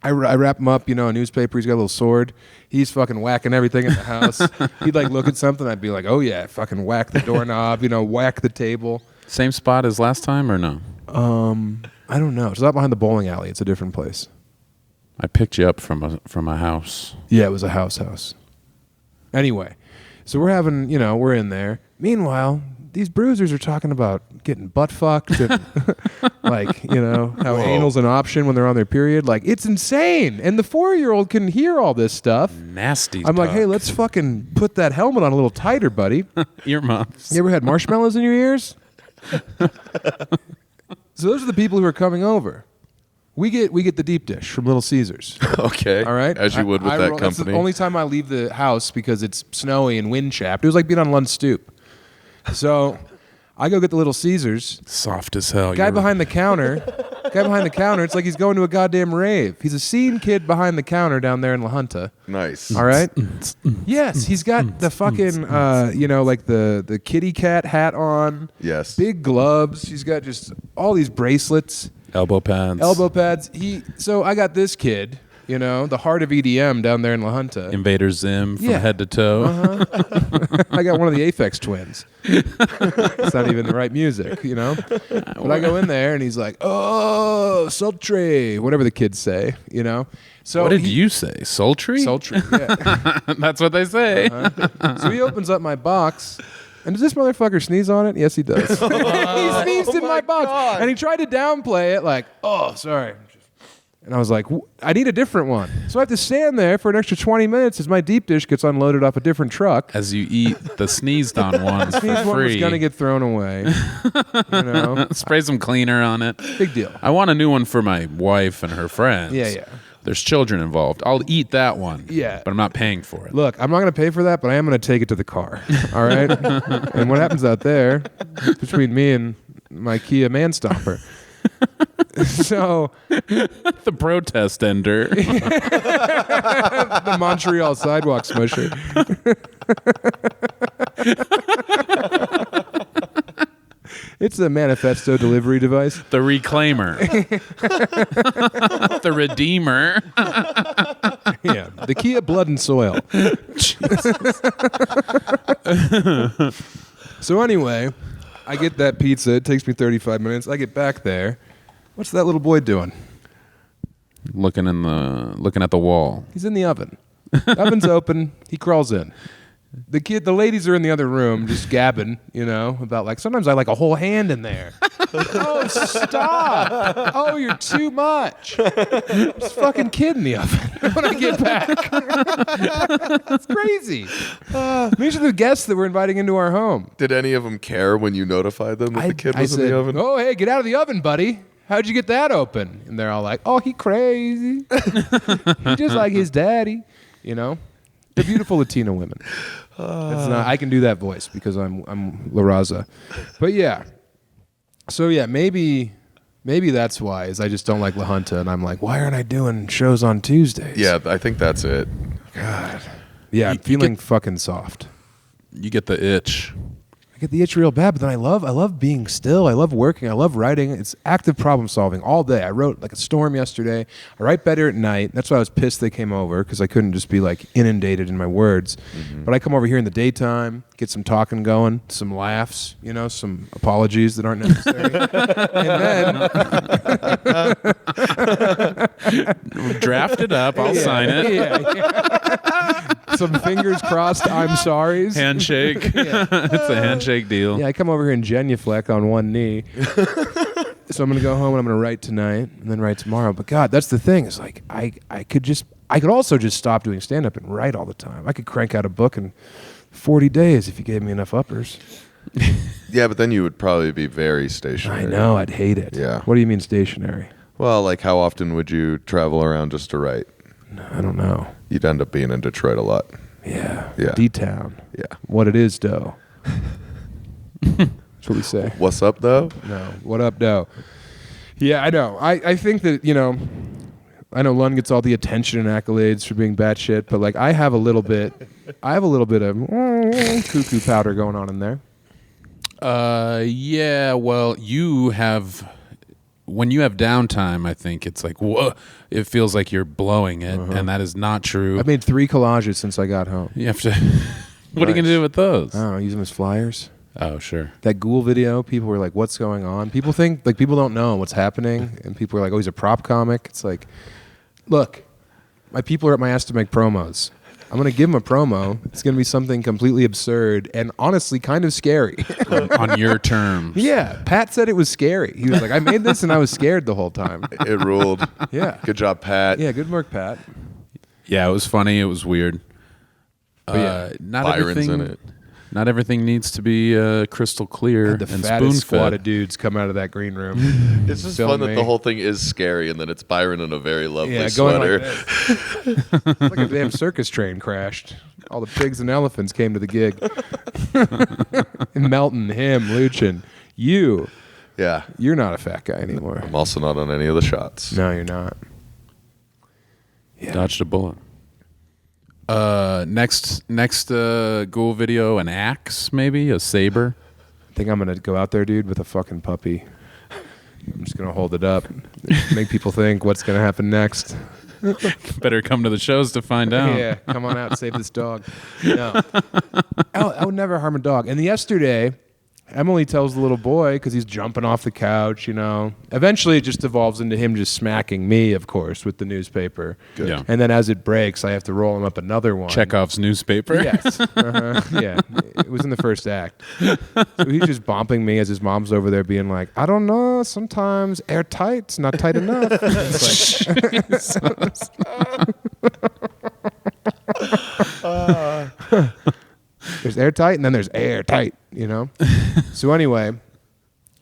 [SPEAKER 1] I wrap him up, in a newspaper. He's got a little sword. He's fucking whacking everything in the house. He'd like look at something. I'd be like, oh yeah, fucking whack the doorknob, whack the table.
[SPEAKER 2] Same spot as last time, or no?
[SPEAKER 1] I don't know. It's not behind the bowling alley. It's a different place.
[SPEAKER 2] I picked you up from a house.
[SPEAKER 1] Yeah, it was a house. Anyway, so we're having, we're in there. Meanwhile, these bruisers are talking about getting butt fucked and how anal's an option when they're on their period. Like, it's insane. And the 4-year-old can hear all this stuff.
[SPEAKER 2] Nasty.
[SPEAKER 1] I'm like, hey, let's fucking put that helmet on a little tighter, buddy.
[SPEAKER 2] earmuffs.
[SPEAKER 1] You ever had marshmallows in your ears? So those are the people who are coming over. We get the deep dish from Little Caesars.
[SPEAKER 3] Okay.
[SPEAKER 1] All right.
[SPEAKER 3] As you would with that
[SPEAKER 1] That's
[SPEAKER 3] company.
[SPEAKER 1] the only time I leave the house because it's snowy and wind chapped. It was like being on Lund stoop. So I go get the Little Caesars.
[SPEAKER 2] Soft as hell.
[SPEAKER 1] Guy behind the counter. It's like he's going to a goddamn rave. He's a scene kid behind the counter down there in La Junta.
[SPEAKER 3] Nice.
[SPEAKER 1] All right. Yes, he's got the fucking like the kitty cat hat on.
[SPEAKER 3] Yes.
[SPEAKER 1] Big gloves. He's got just all these bracelets.
[SPEAKER 2] elbow pads.
[SPEAKER 1] So I got this kid, the heart of EDM down there in La Junta.
[SPEAKER 2] Invader Zim from
[SPEAKER 1] Yeah.
[SPEAKER 2] head to toe.
[SPEAKER 1] I got one of the Aphex twins. It's not even the right music, But I go in there and he's like, "Oh, sultry," whatever the kids say, So
[SPEAKER 2] What did you say? Sultry?
[SPEAKER 1] Sultry. Yeah.
[SPEAKER 2] That's what they say.
[SPEAKER 1] So he opens up my box. And does this motherfucker sneeze on it? Yes, he does. He sneezed in my box.
[SPEAKER 3] God.
[SPEAKER 1] And he tried to downplay it like, oh, sorry. And I was like, I need a different one. So I have to stand there for an extra 20 minutes as my deep dish gets unloaded off a different truck.
[SPEAKER 2] As you eat the sneezed on ones
[SPEAKER 1] Sneeze
[SPEAKER 2] for
[SPEAKER 1] one was
[SPEAKER 2] free.
[SPEAKER 1] going to get thrown away.
[SPEAKER 2] Spray some cleaner on it.
[SPEAKER 1] Big deal.
[SPEAKER 2] I want a new one for my wife and her friends.
[SPEAKER 1] Yeah.
[SPEAKER 2] There's children involved. I'll eat that one.
[SPEAKER 1] Yeah.
[SPEAKER 2] But I'm not paying for it.
[SPEAKER 1] Look, I'm not going to pay for that, but I am going to take it to the car. All right? And what happens out there between me and my Kia Man Stomper. So
[SPEAKER 2] The protest ender.
[SPEAKER 1] the Montreal sidewalk smusher. It's a manifesto delivery device.
[SPEAKER 2] The reclaimer. The redeemer.
[SPEAKER 1] Yeah, the Kia Blood and Soil. So anyway, I get that pizza. It takes me 35 minutes. I get back there. What's that little boy doing?
[SPEAKER 2] Looking at the wall.
[SPEAKER 1] He's in the oven. Oven's open. He crawls in. The ladies are in the other room just gabbing, about like, sometimes I like a whole hand in there. Oh, stop. Oh, you're too much. There's a fucking kid in the oven when I get back. That's crazy. These are the guests that we're inviting into our home.
[SPEAKER 3] Did any of them care when you notified them that the kid was in the oven?
[SPEAKER 1] Oh, hey, get out of the oven, buddy. How'd you get that open? And they're all like, oh, he crazy. He just like his daddy, They're beautiful Latina women. I can do that voice because I'm La Raza. But yeah. So yeah, maybe that's why is I just don't like La Junta, and I'm like, why aren't I doing shows on Tuesdays?
[SPEAKER 3] Yeah, I think that's it.
[SPEAKER 1] God. Yeah, I'm feeling fucking soft.
[SPEAKER 2] You get the itch.
[SPEAKER 1] I get the itch real bad, but then I love being still. I love working. I love writing. It's active problem solving all day. I wrote like a storm yesterday. I write better at night. That's why I was pissed they came over, because I couldn't just be like inundated in my words. Mm-hmm. But I come over here in the daytime, get some talking going, some laughs, some apologies that aren't necessary. And then
[SPEAKER 2] draft it up. I'll sign it.
[SPEAKER 1] Yeah. Some fingers crossed, I'm sorries.
[SPEAKER 2] Handshake.
[SPEAKER 1] Yeah.
[SPEAKER 2] It's a handshake deal.
[SPEAKER 1] Yeah, I come over here and genuflect on one knee. So I'm going to go home and I'm going to write tonight and then write tomorrow. But God, that's the thing. Is like I could also just stop doing stand-up and write all the time. I could crank out a book in 40 days if you gave me enough uppers.
[SPEAKER 3] Yeah, but then you would probably be very stationary.
[SPEAKER 1] I know, I'd hate it.
[SPEAKER 3] Yeah.
[SPEAKER 1] What do you mean stationary?
[SPEAKER 3] Well, like how often would you travel around just to write?
[SPEAKER 1] I don't know.
[SPEAKER 3] You'd end up being in Detroit a lot.
[SPEAKER 1] Yeah.
[SPEAKER 3] Yeah.
[SPEAKER 1] D-Town.
[SPEAKER 3] Yeah.
[SPEAKER 1] What it is, dough. That's what we say.
[SPEAKER 3] What's up, though?
[SPEAKER 1] No. What up, dough? Yeah, I know. I think that, I know Lund gets all the attention and accolades for being batshit, but like I have a little bit of cuckoo powder going on in there.
[SPEAKER 2] Yeah, well, when you have downtime, I think it's like, whoa, it feels like you're blowing it, and that is not true.
[SPEAKER 1] I've made 3 collages since I got home.
[SPEAKER 2] You have to. What are you going to do with those?
[SPEAKER 1] I don't know, use them as flyers.
[SPEAKER 2] Oh, sure.
[SPEAKER 1] That Ghoul video, people were like, what's going on? People think, like, people don't know what's happening, and people are like, oh, he's a prop comic. It's like, look, my people are at my ass to make promos. I'm going to give him a promo. It's going to be something completely absurd and honestly kind of scary.
[SPEAKER 2] On your terms.
[SPEAKER 1] Yeah. Pat said it was scary. He was like, I made this and I was scared the whole time.
[SPEAKER 3] It ruled.
[SPEAKER 1] Yeah.
[SPEAKER 3] Good job, Pat.
[SPEAKER 1] Yeah, good work, Pat.
[SPEAKER 2] Yeah, it was funny. It was weird. Not
[SPEAKER 3] Byron's in it.
[SPEAKER 2] Not everything needs to be crystal clear
[SPEAKER 1] And the
[SPEAKER 2] and
[SPEAKER 1] fattest squad
[SPEAKER 2] spoon-fed.
[SPEAKER 1] of dudes come out of that green room.
[SPEAKER 3] It's just
[SPEAKER 1] Film
[SPEAKER 3] fun that
[SPEAKER 1] me.
[SPEAKER 3] the whole thing is scary, and then it's Byron in a very lovely
[SPEAKER 1] Yeah, going
[SPEAKER 3] sweater.
[SPEAKER 1] like this. It's like a damn circus train crashed. All the pigs and elephants came to the gig. And Melton, him, Luchin, you're not a fat guy anymore.
[SPEAKER 3] I'm also not on any of the shots.
[SPEAKER 1] No, you're not. Yeah.
[SPEAKER 2] Dodged a bullet. Next Ghoul video, an axe, maybe a saber.
[SPEAKER 1] I think I'm gonna go out there, dude, with a fucking puppy. I'm just gonna hold it up, make people think what's gonna happen next.
[SPEAKER 2] Better come to the shows to find out.
[SPEAKER 1] Yeah, come on out, save this dog. No, I would never harm a dog. And yesterday, Emily tells the little boy, because he's jumping off the couch, Eventually, it just evolves into him just smacking me, of course, with the newspaper.
[SPEAKER 3] Good.
[SPEAKER 2] Yeah.
[SPEAKER 1] And then as it breaks, I have to roll him up another one.
[SPEAKER 2] Chekhov's newspaper.
[SPEAKER 1] Yes. Yeah. It was in the first act. So he's just bumping me as his mom's over there being like, I don't know, sometimes airtight's not tight enough. It's like, there's airtight and then there's airtight, So anyway,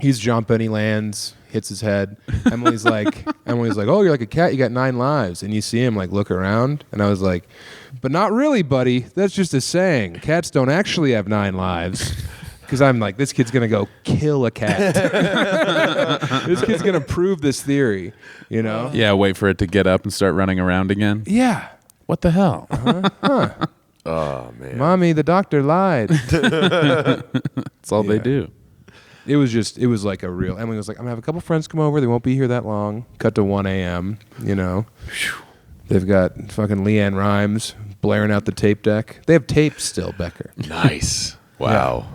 [SPEAKER 1] he's jumping, he lands, hits his head. Emily's like, oh, you're like a cat, you got 9 lives. And you see him like look around, and I was like, but not really, buddy. That's just a saying. Cats don't actually have 9 lives. Because I'm like, this kid's gonna go kill a cat. This kid's gonna prove this theory,
[SPEAKER 2] Yeah, wait for it to get up and start running around again.
[SPEAKER 1] Yeah.
[SPEAKER 2] What the hell?
[SPEAKER 3] Oh, man.
[SPEAKER 1] Mommy, the doctor lied.
[SPEAKER 2] That's all they do.
[SPEAKER 1] It was like a real. Emily was like, I'm gonna have a couple friends come over. They won't be here that long. Cut to 1 a.m. They've got fucking Leanne Rimes blaring out the tape deck. They have tapes still, Becker.
[SPEAKER 3] Nice. Wow.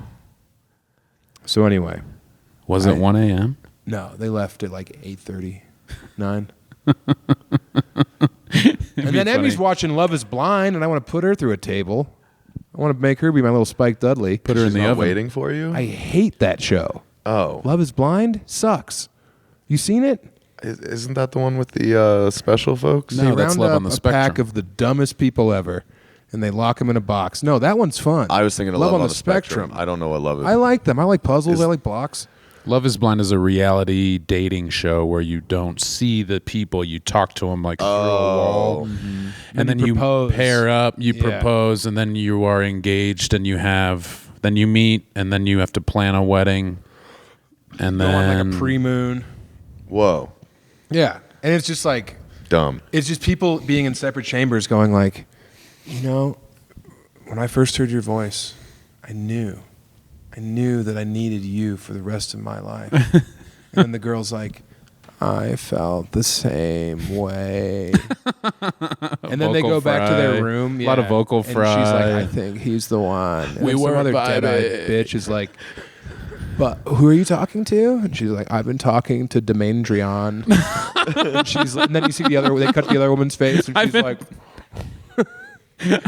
[SPEAKER 1] So anyway,
[SPEAKER 2] Was it 1 a.m.?
[SPEAKER 1] no, they left at like 8:30, 9. And then Emmy's watching Love Is Blind, and I want to put her through a table. I want to make her be my little Spike Dudley.
[SPEAKER 2] Put her in
[SPEAKER 3] She's
[SPEAKER 2] the
[SPEAKER 3] not
[SPEAKER 2] oven.
[SPEAKER 3] waiting for you.
[SPEAKER 1] I hate that show.
[SPEAKER 3] Oh,
[SPEAKER 1] Love Is Blind sucks. You seen it?
[SPEAKER 3] isn't that the one with the special folks?
[SPEAKER 2] No,
[SPEAKER 1] They
[SPEAKER 2] that's
[SPEAKER 1] round
[SPEAKER 2] Love
[SPEAKER 1] up
[SPEAKER 2] on the
[SPEAKER 1] a
[SPEAKER 2] Spectrum.
[SPEAKER 1] pack of the dumbest people ever, and they lock them in a box. No, that one's fun.
[SPEAKER 3] I was thinking of
[SPEAKER 1] Love on the Spectrum.
[SPEAKER 3] I don't know what Love Is.
[SPEAKER 1] I like them. I like puzzles. I like blocks.
[SPEAKER 2] Love is Blind is a reality dating show where you don't see the people. You talk to them like through a wall.
[SPEAKER 1] And
[SPEAKER 2] And then
[SPEAKER 1] you
[SPEAKER 2] you
[SPEAKER 1] propose.
[SPEAKER 2] pair up, you
[SPEAKER 1] Yeah.
[SPEAKER 2] propose, and then you are engaged, and then you meet, and then you have to plan a wedding. And
[SPEAKER 1] Go on
[SPEAKER 2] then
[SPEAKER 1] like a pre-moon.
[SPEAKER 3] Whoa,
[SPEAKER 1] Yeah, and it's just like
[SPEAKER 3] dumb.
[SPEAKER 1] it's just people being in separate chambers, going like, you know, when I first heard your voice, I knew that I needed you for the rest of my life. And then the girl's like, I felt the same way. And then they
[SPEAKER 2] Vocal
[SPEAKER 1] go back to their
[SPEAKER 2] fry.
[SPEAKER 1] room.
[SPEAKER 2] A lot of vocal
[SPEAKER 1] And she's like,
[SPEAKER 2] fry.
[SPEAKER 1] I think he's the one. And
[SPEAKER 2] We
[SPEAKER 1] then some
[SPEAKER 2] were
[SPEAKER 1] other
[SPEAKER 2] vibing.
[SPEAKER 1] dead-eyed bitch is like, but who are you talking to? And she's like, I've been talking to Demandrion. And then you see they cut to the other woman's face, and
[SPEAKER 2] I've
[SPEAKER 1] she's
[SPEAKER 2] been-
[SPEAKER 1] like,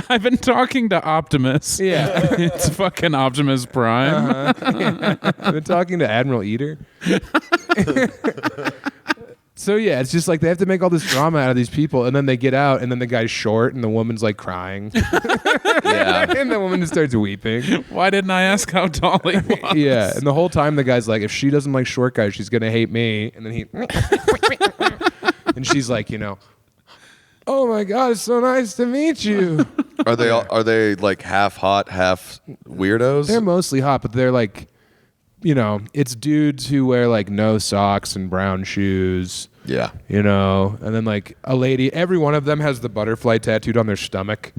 [SPEAKER 2] I've been talking to Optimus.
[SPEAKER 1] yeah.
[SPEAKER 2] It's fucking Optimus Prime.
[SPEAKER 1] I've been talking to Admiral Eater. So yeah, it's just like they have to make all this drama out of these people, and then they get out, and then the guy's short, and the woman's like crying.
[SPEAKER 3] Yeah,
[SPEAKER 1] And the woman just starts weeping.
[SPEAKER 2] Why didn't I ask how tall he was?
[SPEAKER 1] Yeah, and the whole time the guy's like, if she doesn't like short guys, she's gonna hate me. And then he, and she's like, oh my god, it's so nice to meet you.
[SPEAKER 3] are they like half hot, half weirdos?
[SPEAKER 1] They're mostly hot, but they're like, it's dudes who wear like no socks and brown shoes.
[SPEAKER 3] Yeah.
[SPEAKER 1] And then like a lady, every one of them has the butterfly tattooed on their stomach.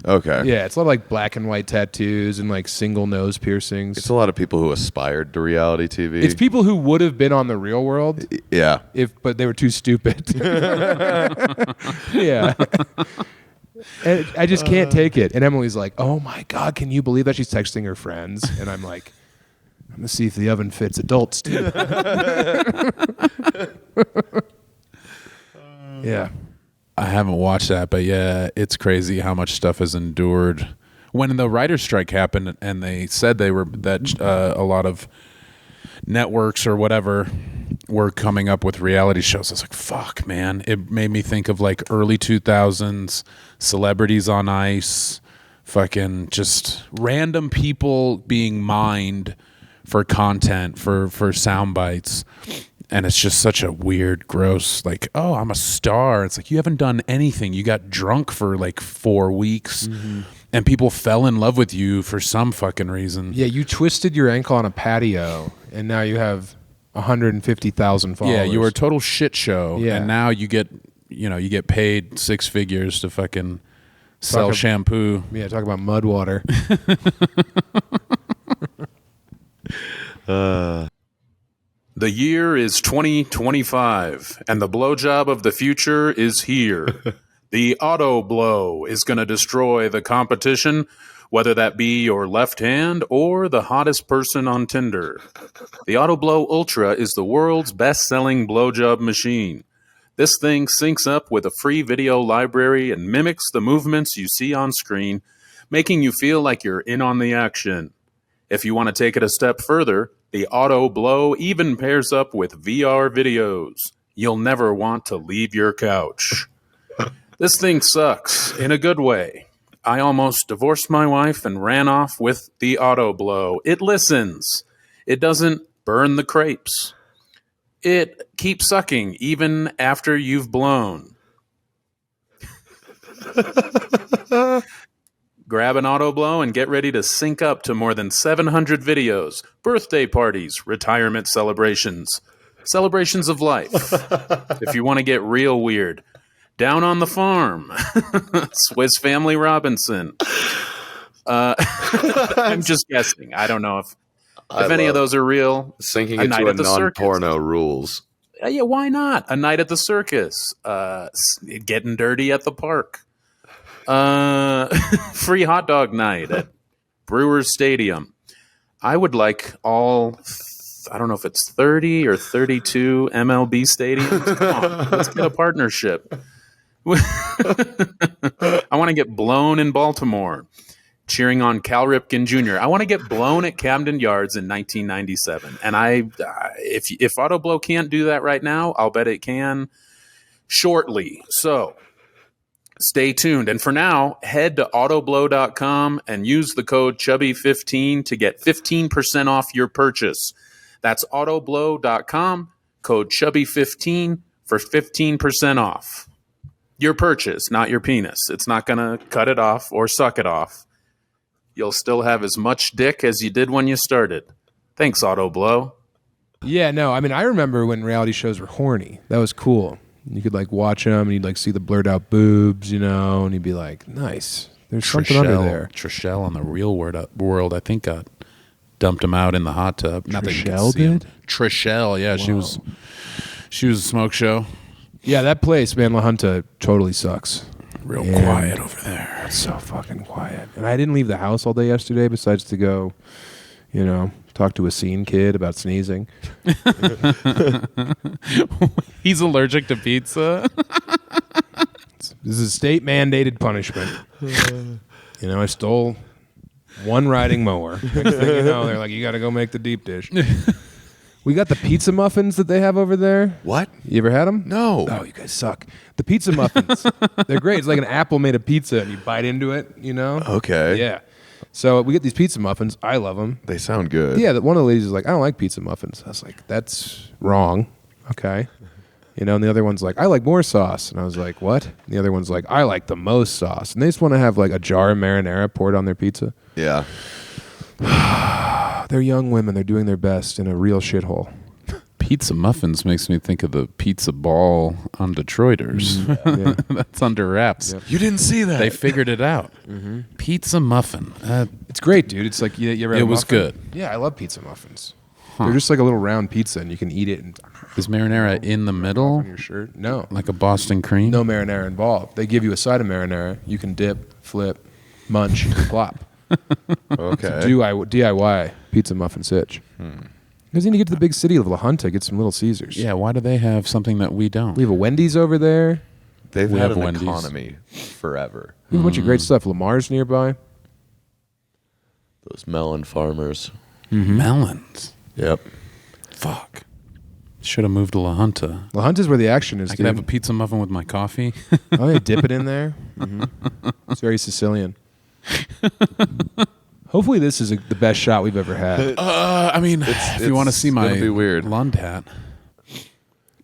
[SPEAKER 3] Okay.
[SPEAKER 1] Yeah, it's a lot of like black and white tattoos and like single nose piercings.
[SPEAKER 3] It's a lot of people who aspired to reality TV.
[SPEAKER 1] It's people who would have been on The Real World
[SPEAKER 3] Yeah.
[SPEAKER 1] but they were too stupid. Yeah. And I just can't take it. And Emily's like, oh my God, can you believe that she's texting her friends? And I'm like, I'm going to see if the oven fits adults too. Yeah.
[SPEAKER 2] I haven't watched that, but yeah, it's crazy how much stuff has endured. When the writer's strike happened, and they said a lot of networks or whatever were coming up with reality shows, I was like, fuck, man. It made me think of like early 2000s Celebrities on Ice, fucking just random people being mined for content, for sound bites. And it's just such a weird, gross, like, oh, I'm a star. It's like, you haven't done anything. You got drunk for like 4 weeks, and people fell in love with you for some fucking reason.
[SPEAKER 1] Yeah, you twisted your ankle on a patio, and now you have 150,000 followers.
[SPEAKER 2] Yeah, you were a total shit show,
[SPEAKER 1] Yeah.
[SPEAKER 2] and now you get paid 6 figures to fucking sell shampoo.
[SPEAKER 1] Yeah, talk about mud water.
[SPEAKER 2] The year is 2025, and the blowjob of the future is here. The auto blow is going to destroy the competition, whether that be your left hand or the hottest person on Tinder. The Auto Blow Ultra is the world's best-selling blowjob machine. This thing syncs up with a free video library and mimics the movements you see on screen, making you feel like you're in on the action. If you want to take it a step further, the Auto Blow even pairs up with VR videos. You'll never want to leave your couch. This thing sucks, in a good way. I almost divorced my wife and ran off with the Auto Blow. It listens. It doesn't burn the crepes. It keeps sucking even after you've blown. Grab an Auto Blow and get ready to sync up to more than 700 videos, birthday parties, retirement celebrations, celebrations of life. If you want to get real weird, Down on the Farm, Swiss Family Robinson. I'm just guessing. I don't know if any of those are real.
[SPEAKER 3] Sinking
[SPEAKER 2] A
[SPEAKER 3] it
[SPEAKER 2] Night
[SPEAKER 3] to a
[SPEAKER 2] at the Circus.
[SPEAKER 3] non-porno rules.
[SPEAKER 2] Yeah, why not? A Night at the Circus. Getting dirty at the park. Free hot dog night at Brewers Stadium. I would like all, I don't know if it's 30 or 32 MLB stadiums. Come on, let's get a partnership. I want to get blown in Baltimore, cheering on Cal Ripken Jr. I want to get blown at Camden Yards in 1997. And if Auto Blow can't do that right now, I'll bet it can shortly. So stay tuned. And for now, head to autoblow.com and use the code Chubby15 to get 15% off your purchase. That's autoblow.com, code Chubby15 for 15% off. Your purchase, not your penis. It's not going to cut it off or suck it off. You'll still have as much dick as you did when you started. Thanks, Auto Blow.
[SPEAKER 1] Yeah, no, I mean, I remember when reality shows were horny. That was cool. You could like watch them and you'd like see the blurred out boobs, you know, and you'd be like, nice. There's something under there.
[SPEAKER 2] Trishelle on the Real World, I think, dumped him out in the hot tub. Not that you could
[SPEAKER 1] Trishelle
[SPEAKER 2] see him.
[SPEAKER 1] did?
[SPEAKER 2] Trishelle, yeah, she was a smoke show.
[SPEAKER 1] Yeah, that place, man, La Junta, totally sucks.
[SPEAKER 2] Real quiet over there.
[SPEAKER 1] It's so fucking quiet. And I didn't leave the house all day yesterday besides to go, you know, talk to a scene kid about sneezing.
[SPEAKER 2] He's allergic to pizza.
[SPEAKER 1] This is state mandated punishment. You know, I stole one riding mower. Next thing you know, they're like, you got to go make the deep dish. We got the pizza muffins that they have over there.
[SPEAKER 3] What?
[SPEAKER 1] You ever had them?
[SPEAKER 3] No.
[SPEAKER 1] Oh, you guys suck. The pizza muffins. They're great. It's like an apple made of pizza and you bite into it, you know?
[SPEAKER 3] Okay.
[SPEAKER 1] Yeah. So we get these pizza muffins. I love them.
[SPEAKER 3] They sound good.
[SPEAKER 1] Yeah, one of the ladies is like, I don't like pizza muffins. I was like, that's wrong. Okay. You know, and the other one's like, I like more sauce. And I was like, what? And the other one's like, I like the most sauce. And they just want to have like a jar of marinara poured on their pizza.
[SPEAKER 3] Yeah.
[SPEAKER 1] They're young women. They're doing their best in a real shithole.
[SPEAKER 2] Pizza muffins makes me think of the pizza ball on Detroiters.
[SPEAKER 1] Yeah.
[SPEAKER 2] That's under wraps.
[SPEAKER 1] Yep.
[SPEAKER 3] You didn't see that.
[SPEAKER 2] They figured it out. Pizza muffin.
[SPEAKER 1] It's great, dude. It's like, you ever had
[SPEAKER 2] It
[SPEAKER 1] a
[SPEAKER 2] was
[SPEAKER 1] muffin?
[SPEAKER 2] good.
[SPEAKER 1] Yeah, I love pizza muffins. They're just like a little round pizza, and you can eat it and
[SPEAKER 2] Is marinara in the middle?
[SPEAKER 1] on your shirt. No.
[SPEAKER 2] Like a Boston cream?
[SPEAKER 1] No marinara involved. They give you a side of marinara. You can dip, flip, munch, and plop.
[SPEAKER 3] Okay.
[SPEAKER 1] DIY pizza muffin sitch. Because you need to get to the big city of La Junta, get some Little Caesars.
[SPEAKER 2] Yeah, why do they have something that we don't?
[SPEAKER 1] We have a Wendy's over there.
[SPEAKER 3] They've
[SPEAKER 2] We
[SPEAKER 3] had
[SPEAKER 2] have
[SPEAKER 3] an
[SPEAKER 2] Wendy's.
[SPEAKER 3] economy forever.
[SPEAKER 1] We have a bunch of great stuff. Lamar's nearby.
[SPEAKER 3] Those melon farmers.
[SPEAKER 2] Melons.
[SPEAKER 3] Yep.
[SPEAKER 2] Fuck. Should have moved to La Junta.
[SPEAKER 1] La Junta's where the action is.
[SPEAKER 2] I could have a pizza muffin with my coffee.
[SPEAKER 1] Oh, yeah, dip it in there. It's very Sicilian. Hopefully this is the best shot we've ever had.
[SPEAKER 2] I mean, if you want to see my
[SPEAKER 3] gonna be weird.
[SPEAKER 2] Lund hat.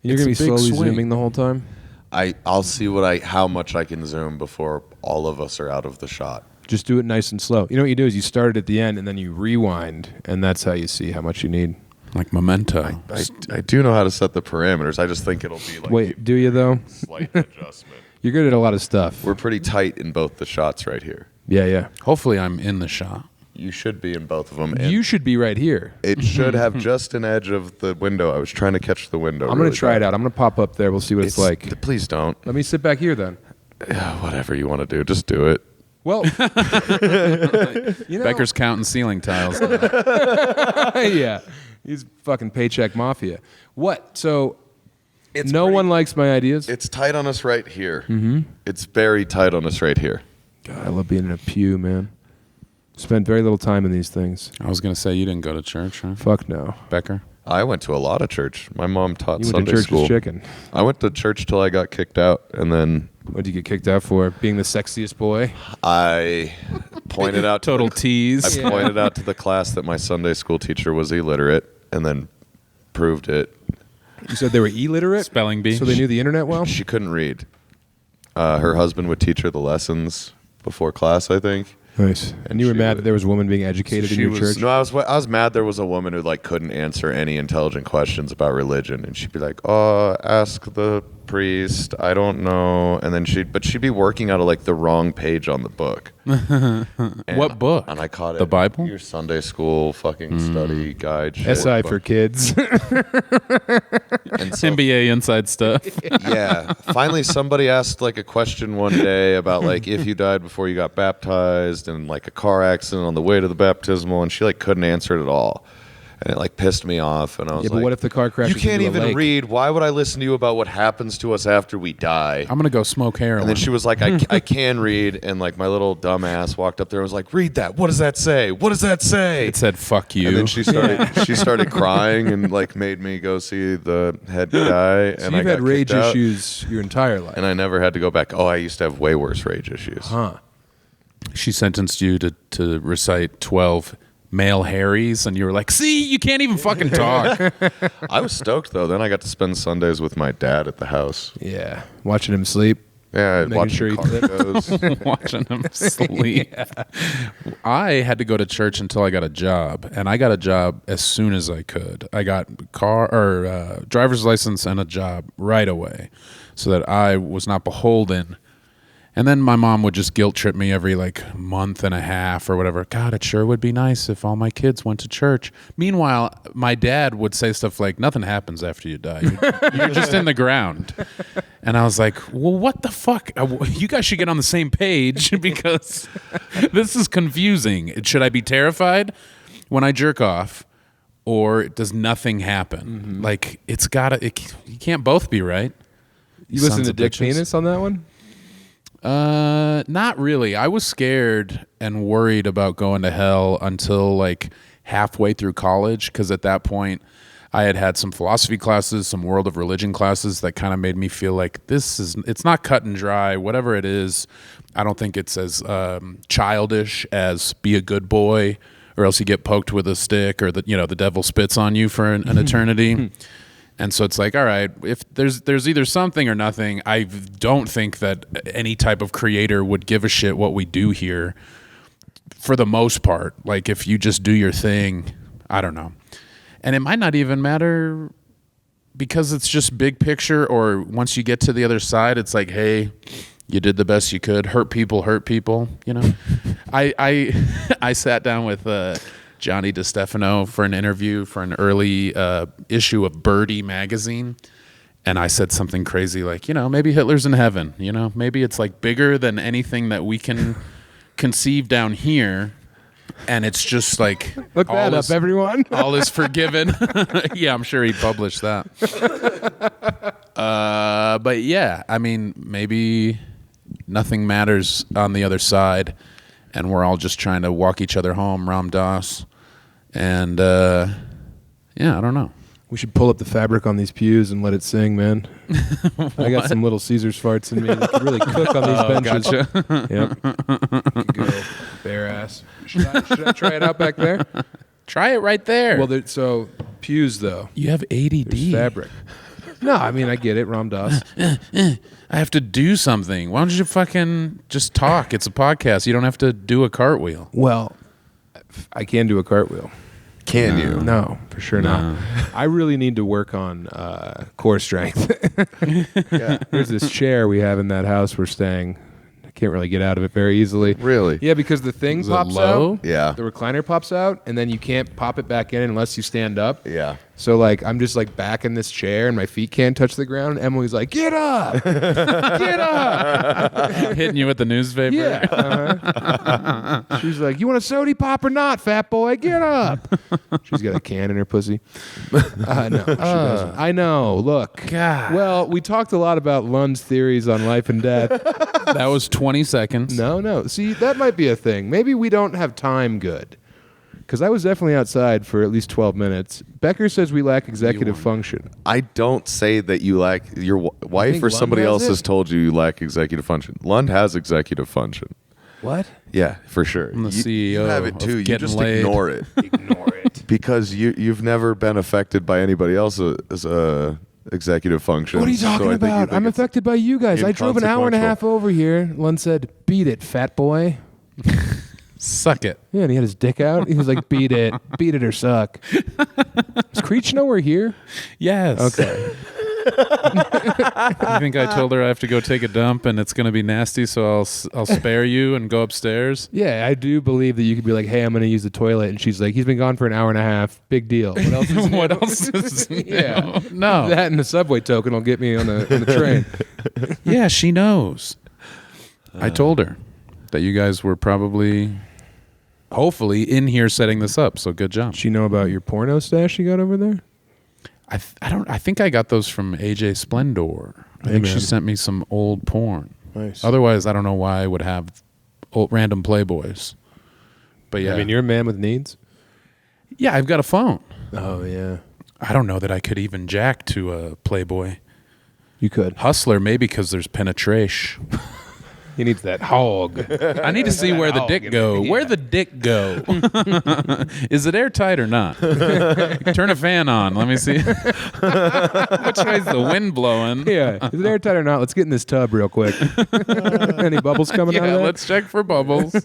[SPEAKER 1] You're
[SPEAKER 2] it's
[SPEAKER 1] going
[SPEAKER 2] a
[SPEAKER 1] to be
[SPEAKER 2] big
[SPEAKER 1] slowly
[SPEAKER 2] swing.
[SPEAKER 1] zooming the whole time?
[SPEAKER 3] I'll see how much I can zoom before all of us are out of the shot.
[SPEAKER 1] Just do it nice and slow. You know what you do is you start it at the end and then you rewind, and that's how you see how much you need.
[SPEAKER 2] Like Memento.
[SPEAKER 3] I do know how to set the parameters. I just think it'll be like
[SPEAKER 1] Wait, do you though?
[SPEAKER 3] a slight adjustment.
[SPEAKER 1] You're good at a lot of stuff.
[SPEAKER 3] We're pretty tight in both the shots right here.
[SPEAKER 1] Yeah.
[SPEAKER 2] Hopefully I'm in the shot.
[SPEAKER 3] You should be in both of them. And
[SPEAKER 1] You should be right here.
[SPEAKER 3] it should have just an edge of the window. I was trying to catch the window.
[SPEAKER 1] I'm going to try it out. I'm going to pop up there. We'll see what it's like.
[SPEAKER 3] Please don't.
[SPEAKER 1] Let me sit back here then.
[SPEAKER 3] Whatever you want to do, just do it.
[SPEAKER 1] Well, you know,
[SPEAKER 2] Becker's counting ceiling tiles.
[SPEAKER 1] yeah, he's fucking paycheck mafia. What? So no one likes my ideas?
[SPEAKER 3] It's tight on us right here. It's very tight on us right here.
[SPEAKER 1] God, I love being in a pew, man. Spent very little time in these things.
[SPEAKER 2] I was going to say you didn't go to church, huh?
[SPEAKER 1] Fuck no.
[SPEAKER 2] Becker?
[SPEAKER 3] I went to a lot of church. My mom taught
[SPEAKER 1] You went
[SPEAKER 3] Sunday
[SPEAKER 1] to church
[SPEAKER 3] school.
[SPEAKER 1] as chicken.
[SPEAKER 3] I went to church till I got kicked out, and then
[SPEAKER 1] What did you get kicked out for? Being the sexiest boy?
[SPEAKER 3] I pointed out
[SPEAKER 2] Total tease.
[SPEAKER 3] I pointed out to the class that my Sunday school teacher was illiterate, and then proved it.
[SPEAKER 1] You said they were illiterate?
[SPEAKER 2] Spelling bee.
[SPEAKER 1] So they knew the internet well?
[SPEAKER 3] She couldn't read. Her husband would teach her the lessons before class, I think.
[SPEAKER 1] Nice. And you were
[SPEAKER 3] She
[SPEAKER 1] mad
[SPEAKER 3] would-
[SPEAKER 1] that there was a woman being educated in
[SPEAKER 3] She
[SPEAKER 1] your
[SPEAKER 3] was-
[SPEAKER 1] church?
[SPEAKER 3] No, I was mad there was a woman who like couldn't answer any intelligent questions about religion, and she'd be like, "Oh, ask the priest. I don't know." And then she'd be working out of like the wrong page on the book. And-
[SPEAKER 2] What book?
[SPEAKER 3] And I caught it.
[SPEAKER 2] The Bible?
[SPEAKER 3] Your Sunday school fucking study guide. Shit.
[SPEAKER 1] SI for kids.
[SPEAKER 3] And so,
[SPEAKER 2] NBA inside stuff.
[SPEAKER 3] yeah, finally somebody asked like a question one day about like if you died before you got baptized and like a car accident on the way to the baptismal, and she like couldn't answer it at all. And it like pissed me off, and I was
[SPEAKER 1] Yeah,
[SPEAKER 3] like,
[SPEAKER 1] but what if the car crashes
[SPEAKER 3] You can't
[SPEAKER 1] into a
[SPEAKER 3] even
[SPEAKER 1] lake?
[SPEAKER 3] read. Why would I listen to you about what happens to us after we die?
[SPEAKER 2] I'm gonna go smoke heroin.
[SPEAKER 3] And then she was like, I can read. And like my little dumbass walked up there and was like, read that. What does that say? What does that say?
[SPEAKER 2] It said "fuck you."
[SPEAKER 3] And then she started crying and like made me go see the head guy.
[SPEAKER 1] So
[SPEAKER 3] and
[SPEAKER 1] you've
[SPEAKER 3] I
[SPEAKER 1] had
[SPEAKER 3] got
[SPEAKER 1] rage
[SPEAKER 3] kicked out,
[SPEAKER 1] issues your entire life.
[SPEAKER 3] and I never had to go back. Oh, I used to have way worse rage issues.
[SPEAKER 1] Huh.
[SPEAKER 2] She sentenced you to recite 12 male Harrys, and you were like, "See, you can't even fucking talk."
[SPEAKER 3] I was stoked though. Then I got to spend Sundays with my dad at the house.
[SPEAKER 1] Yeah. Watching him sleep.
[SPEAKER 3] Yeah,
[SPEAKER 1] Making
[SPEAKER 3] watching
[SPEAKER 1] sure he
[SPEAKER 3] cargoes.
[SPEAKER 2] Watching him sleep. I had to go to church until I got a job, and I got a job as soon as I could. I got driver's license and a job right away, so that I was not beholden. And then my mom would just guilt trip me every like month and a half or whatever. God, it sure would be nice if all my kids went to church. Meanwhile, my dad would say stuff like, "Nothing happens after you die. You're just in the ground." And I was like, well, what the fuck? You guys should get on the same page because this is confusing. Should I be terrified when I jerk off, or does nothing happen?
[SPEAKER 1] Mm-hmm.
[SPEAKER 2] Like, you can't both be right.
[SPEAKER 1] You listen
[SPEAKER 2] Sons
[SPEAKER 1] to
[SPEAKER 2] of
[SPEAKER 1] Dick
[SPEAKER 2] bitches.
[SPEAKER 1] Penis on that one?
[SPEAKER 2] Not really. I was scared and worried about going to hell until like halfway through college, because at that point I had some philosophy classes, some world of religion classes that kind of made me feel like it's not cut and dry. Whatever it is, I don't think it's as childish as be a good boy, or else you get poked with a stick, or the devil spits on you for an eternity. And so it's like, all right, if there's either something or nothing. I don't think that any type of creator would give a shit what we do here for the most part. Like, if you just do your thing, I don't know. And it might not even matter because it's just big picture, or once you get to the other side, it's like, hey, you did the best you could. Hurt people, you know? I sat down with Johnny DeStefano for an interview for an early issue of Birdie magazine. And I said something crazy like, maybe Hitler's in heaven. Maybe it's like bigger than anything that we can conceive down here. And it's just like,
[SPEAKER 1] Look that up, everyone.
[SPEAKER 2] all is forgiven. Yeah, I'm sure he'd publish that. But yeah, I mean, maybe nothing matters on the other side, and we're all just trying to walk each other home, Ram Dass. And yeah, I don't know.
[SPEAKER 1] We should pull up the fabric on these pews and let it sing, man. I got some little Caesar's farts in me that could really cook on these benches.
[SPEAKER 2] Gotcha.
[SPEAKER 1] Yep. Go bare ass. Should I try it out back there?
[SPEAKER 2] Try it right there.
[SPEAKER 1] Well, so pews though.
[SPEAKER 2] You have ADD.
[SPEAKER 1] There's fabric. No, I mean I get it, Ram Dass.
[SPEAKER 2] I have to do something. Why don't you fucking just talk? It's a podcast. You don't have to do a cartwheel.
[SPEAKER 1] Well, I can do a cartwheel.
[SPEAKER 3] Can you?
[SPEAKER 1] No, for sure not. I really need to work on core strength.
[SPEAKER 3] Yeah.
[SPEAKER 1] There's this chair we have in that house we're staying. I can't really get out of it very easily.
[SPEAKER 3] Really?
[SPEAKER 1] Yeah, because the thing
[SPEAKER 2] Is it
[SPEAKER 1] pops
[SPEAKER 2] low?
[SPEAKER 1] out.
[SPEAKER 3] Yeah.
[SPEAKER 1] The recliner pops out, and then you can't pop it back in unless you stand up.
[SPEAKER 3] Yeah.
[SPEAKER 1] So, like, I'm just, like, back in this chair, and my feet can't touch the ground. And Emily's like, get up! Get up!
[SPEAKER 2] Hitting you with the newspaper.
[SPEAKER 1] Yeah. Uh-huh. She's like, you want a sody pop or not, fat boy? Get up! She's got a can in her pussy. No, she doesn't. I know. Look.
[SPEAKER 2] God.
[SPEAKER 1] Well, we talked a lot about Lund's theories on life and death.
[SPEAKER 2] That was 20 seconds.
[SPEAKER 1] No. See, that might be a thing. Maybe we don't have time good. Because I was definitely outside for at least 12 minutes. Becker says we lack executive function.
[SPEAKER 3] I don't say that you lack, your wife
[SPEAKER 1] think
[SPEAKER 3] or
[SPEAKER 1] Lund
[SPEAKER 3] somebody
[SPEAKER 1] has
[SPEAKER 3] else
[SPEAKER 1] it?
[SPEAKER 3] has told you lack executive function. Lund has executive function.
[SPEAKER 1] What?
[SPEAKER 3] Yeah, for sure.
[SPEAKER 2] I'm the
[SPEAKER 3] You
[SPEAKER 2] CEO
[SPEAKER 3] have it
[SPEAKER 2] of
[SPEAKER 3] too. You
[SPEAKER 2] Getting
[SPEAKER 3] just
[SPEAKER 2] Laid.
[SPEAKER 3] ignore it
[SPEAKER 1] Ignore it.
[SPEAKER 3] because you've never been affected by anybody else's executive function.
[SPEAKER 1] What are you talking
[SPEAKER 3] So I think
[SPEAKER 1] about? I'm
[SPEAKER 3] it's
[SPEAKER 1] affected by you guys. I drove an hour and a
[SPEAKER 3] inconsequential.
[SPEAKER 1] half over here. Lund said, beat it, fat boy.
[SPEAKER 2] Suck it.
[SPEAKER 1] Yeah, and he had his dick out. He was like, beat it or suck. Does Creech know we're here?
[SPEAKER 2] Yes.
[SPEAKER 1] Okay.
[SPEAKER 2] You think I told her I have to go take a dump and it's going to be nasty, so I'll spare you and go upstairs?
[SPEAKER 1] Yeah, I do believe that you could be like, hey, I'm going to use the toilet. And she's like, he's been gone for an hour and a half. Big deal. What else is new?
[SPEAKER 2] What else is
[SPEAKER 1] Yeah.
[SPEAKER 2] No.
[SPEAKER 1] That and the subway token will get me on the train.
[SPEAKER 2] Yeah, she knows. I told her that you guys were probably, hopefully, in here setting this up. So good job.
[SPEAKER 1] She know about your porno stash you got over there?
[SPEAKER 2] I think I got those from AJ Splendor. I think she
[SPEAKER 1] man.
[SPEAKER 2] sent me some old porn.
[SPEAKER 1] Nice.
[SPEAKER 2] Otherwise, I don't know why I would have old, random Playboys. But yeah,
[SPEAKER 1] I mean, you're a man with needs.
[SPEAKER 2] yeah, I've got a phone.
[SPEAKER 1] Oh, yeah.
[SPEAKER 2] I don't know that I could even jack to a Playboy.
[SPEAKER 1] You could.
[SPEAKER 2] Hustler, maybe because there's penetration.
[SPEAKER 1] He needs that hog.
[SPEAKER 2] I need to see where the dick go. Where the dick go? Is it airtight or not? Turn a fan on. Let me see. Which way's the wind blowing?
[SPEAKER 1] Yeah. Is it airtight or not? Let's get in this tub real quick. Any bubbles coming out of
[SPEAKER 2] Yeah,
[SPEAKER 1] that?
[SPEAKER 2] let's check for bubbles.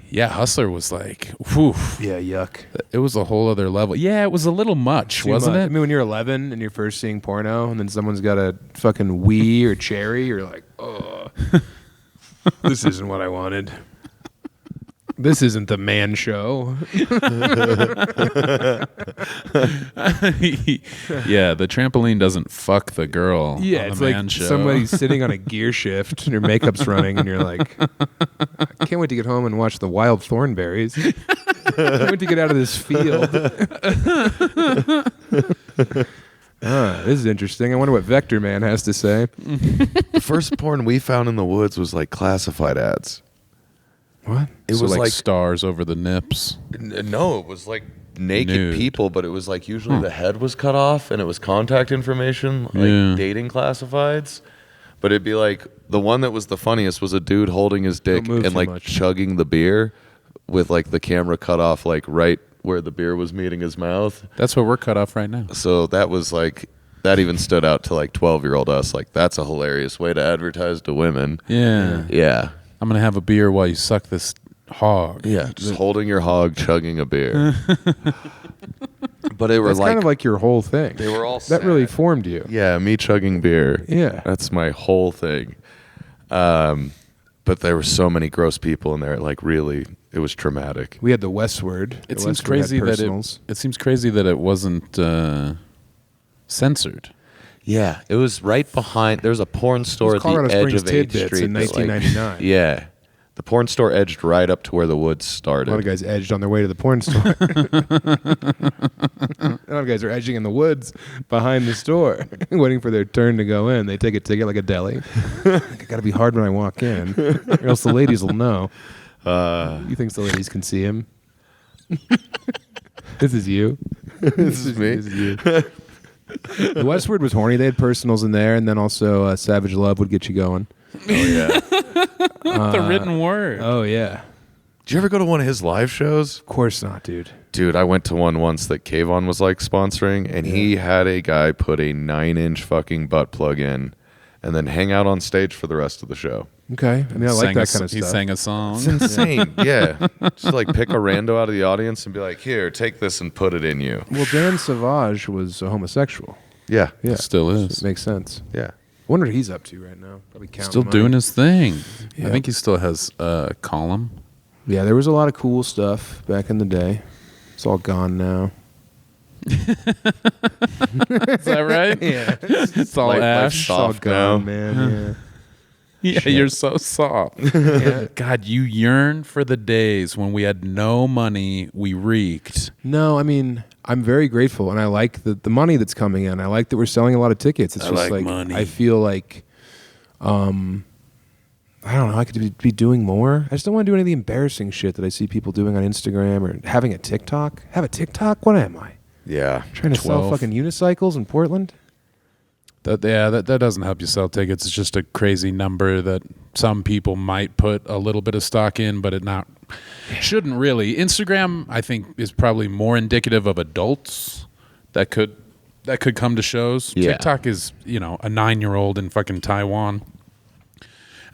[SPEAKER 2] Yeah, Hustler was like, whew.
[SPEAKER 1] Yeah, yuck.
[SPEAKER 2] It was a whole other level. Yeah, it was a little much, wasn't
[SPEAKER 1] I
[SPEAKER 2] it?
[SPEAKER 1] mean, when you're 11 and you're first seeing porno and then someone's got a fucking wee or cherry, you're like, oh, this isn't what I wanted. This isn't the man show.
[SPEAKER 2] Yeah, the trampoline doesn't fuck the girl.
[SPEAKER 1] Yeah,
[SPEAKER 2] on
[SPEAKER 1] it's
[SPEAKER 2] the
[SPEAKER 1] like
[SPEAKER 2] man show.
[SPEAKER 1] somebody's sitting on a gear shift and your makeup's running and you're like, I can't wait to get home and watch the wild thornberries. Can't wait to get out of this field. This is interesting. I wonder what Vector Man has to say.
[SPEAKER 3] The first porn we found in the woods was like classified ads.
[SPEAKER 1] What?
[SPEAKER 3] It
[SPEAKER 2] So
[SPEAKER 3] was like
[SPEAKER 2] stars over the nips.
[SPEAKER 3] no, it was like naked
[SPEAKER 2] Nude.
[SPEAKER 3] people, but it was like usually the head was cut off and it was contact information, like
[SPEAKER 2] Yeah.
[SPEAKER 3] dating classifieds. But it'd be like the one that was the funniest was a dude holding his dick
[SPEAKER 1] move
[SPEAKER 3] and
[SPEAKER 1] too
[SPEAKER 3] like
[SPEAKER 1] much.
[SPEAKER 3] chugging the beer with like the camera cut off like right where the beer was meeting his mouth.
[SPEAKER 2] That's what we're cut off right now.
[SPEAKER 3] So that was like that even stood out to like 12-year-old us. Like that's a hilarious way to advertise to women.
[SPEAKER 2] Yeah.
[SPEAKER 3] Yeah.
[SPEAKER 2] I'm going to have a beer while you suck this hog.
[SPEAKER 3] Yeah, just holding your hog, chugging a beer. But it were
[SPEAKER 1] That's
[SPEAKER 3] like
[SPEAKER 1] kind of like your whole thing.
[SPEAKER 3] they were all
[SPEAKER 1] That really
[SPEAKER 3] sad.
[SPEAKER 1] formed you.
[SPEAKER 3] Yeah, me chugging beer.
[SPEAKER 1] Yeah.
[SPEAKER 3] That's my whole thing. But there were so many gross people in there. Like really, it was traumatic.
[SPEAKER 1] We had the Westward.
[SPEAKER 2] It
[SPEAKER 1] The
[SPEAKER 2] seems
[SPEAKER 1] Westward had
[SPEAKER 2] crazy that
[SPEAKER 1] personals.
[SPEAKER 2] it seems crazy that it wasn't censored.
[SPEAKER 3] Yeah, it was right behind. There was a porn store at the
[SPEAKER 1] Colorado
[SPEAKER 3] edge
[SPEAKER 1] Springs
[SPEAKER 3] of H
[SPEAKER 1] Tidbits
[SPEAKER 3] Street
[SPEAKER 1] in
[SPEAKER 3] that, like-
[SPEAKER 1] 1999.
[SPEAKER 3] yeah, the porn store edged right up to where the woods
[SPEAKER 1] A
[SPEAKER 3] started.
[SPEAKER 1] lot of guys edged on their way to the porn store. A lot of guys are edging in the woods behind the store, waiting for their turn to go in. They take a ticket like a deli. I got to be hard when I walk in, or else the ladies will know. You think the ladies can see him? This is you.
[SPEAKER 3] This is me.
[SPEAKER 1] This is you. The Westward was horny. They had personals in there, and then also Savage Love would get you going.
[SPEAKER 3] Oh yeah.
[SPEAKER 2] The written word.
[SPEAKER 1] Oh yeah,
[SPEAKER 3] Did you ever go to one of his live shows?
[SPEAKER 1] of course not, dude.
[SPEAKER 3] Dude, I went to one once that Kayvon was like sponsoring, and he had a guy put a 9-inch fucking butt plug in, and then hang out on stage for the rest of the show.
[SPEAKER 1] Okay, I mean I like that kind of
[SPEAKER 2] He
[SPEAKER 1] stuff.
[SPEAKER 2] sang a song.
[SPEAKER 3] It's insane. Yeah. Just like pick a rando out of the audience and be like, here, take this and put it in you.
[SPEAKER 1] Well, Dan Savage was a homosexual.
[SPEAKER 3] Yeah.
[SPEAKER 1] Yeah,
[SPEAKER 2] Still
[SPEAKER 1] So
[SPEAKER 2] is.
[SPEAKER 1] it makes sense.
[SPEAKER 3] Yeah.
[SPEAKER 1] Wonder what he's up to right now. Probably counting
[SPEAKER 2] Still
[SPEAKER 1] money.
[SPEAKER 2] doing his thing.
[SPEAKER 1] Yeah.
[SPEAKER 2] I think he still has a column.
[SPEAKER 1] Yeah, there was a lot of cool stuff back in the day. It's all gone now.
[SPEAKER 2] Is that right?
[SPEAKER 1] Yeah,
[SPEAKER 2] It's all
[SPEAKER 3] Life's
[SPEAKER 2] ash.
[SPEAKER 1] it's all
[SPEAKER 3] soft now.
[SPEAKER 1] gone, man.
[SPEAKER 2] Yeah, you're so soft.
[SPEAKER 1] Yeah.
[SPEAKER 2] God, you yearn for the days when we had no money, we reeked.
[SPEAKER 1] No, I mean, I'm very grateful, and I like the money that's coming in. I like that we're selling a lot of tickets. It's
[SPEAKER 2] I
[SPEAKER 1] just
[SPEAKER 2] like money.
[SPEAKER 1] I feel like, I don't know, I could be doing more. I just don't want to do any of the embarrassing shit that I see people doing on Instagram or having a TikTok. Have a TikTok? What am I?
[SPEAKER 3] Yeah.
[SPEAKER 1] Trying to sell
[SPEAKER 2] 12.
[SPEAKER 1] fucking unicycles in Portland?
[SPEAKER 2] That doesn't help you sell tickets. It's just a crazy number that some people might put a little bit of stock in, but it shouldn't really. Instagram, I think, is probably more indicative of adults that could come to shows.
[SPEAKER 3] Yeah.
[SPEAKER 2] TikTok is, a 9-year-old in fucking Taiwan.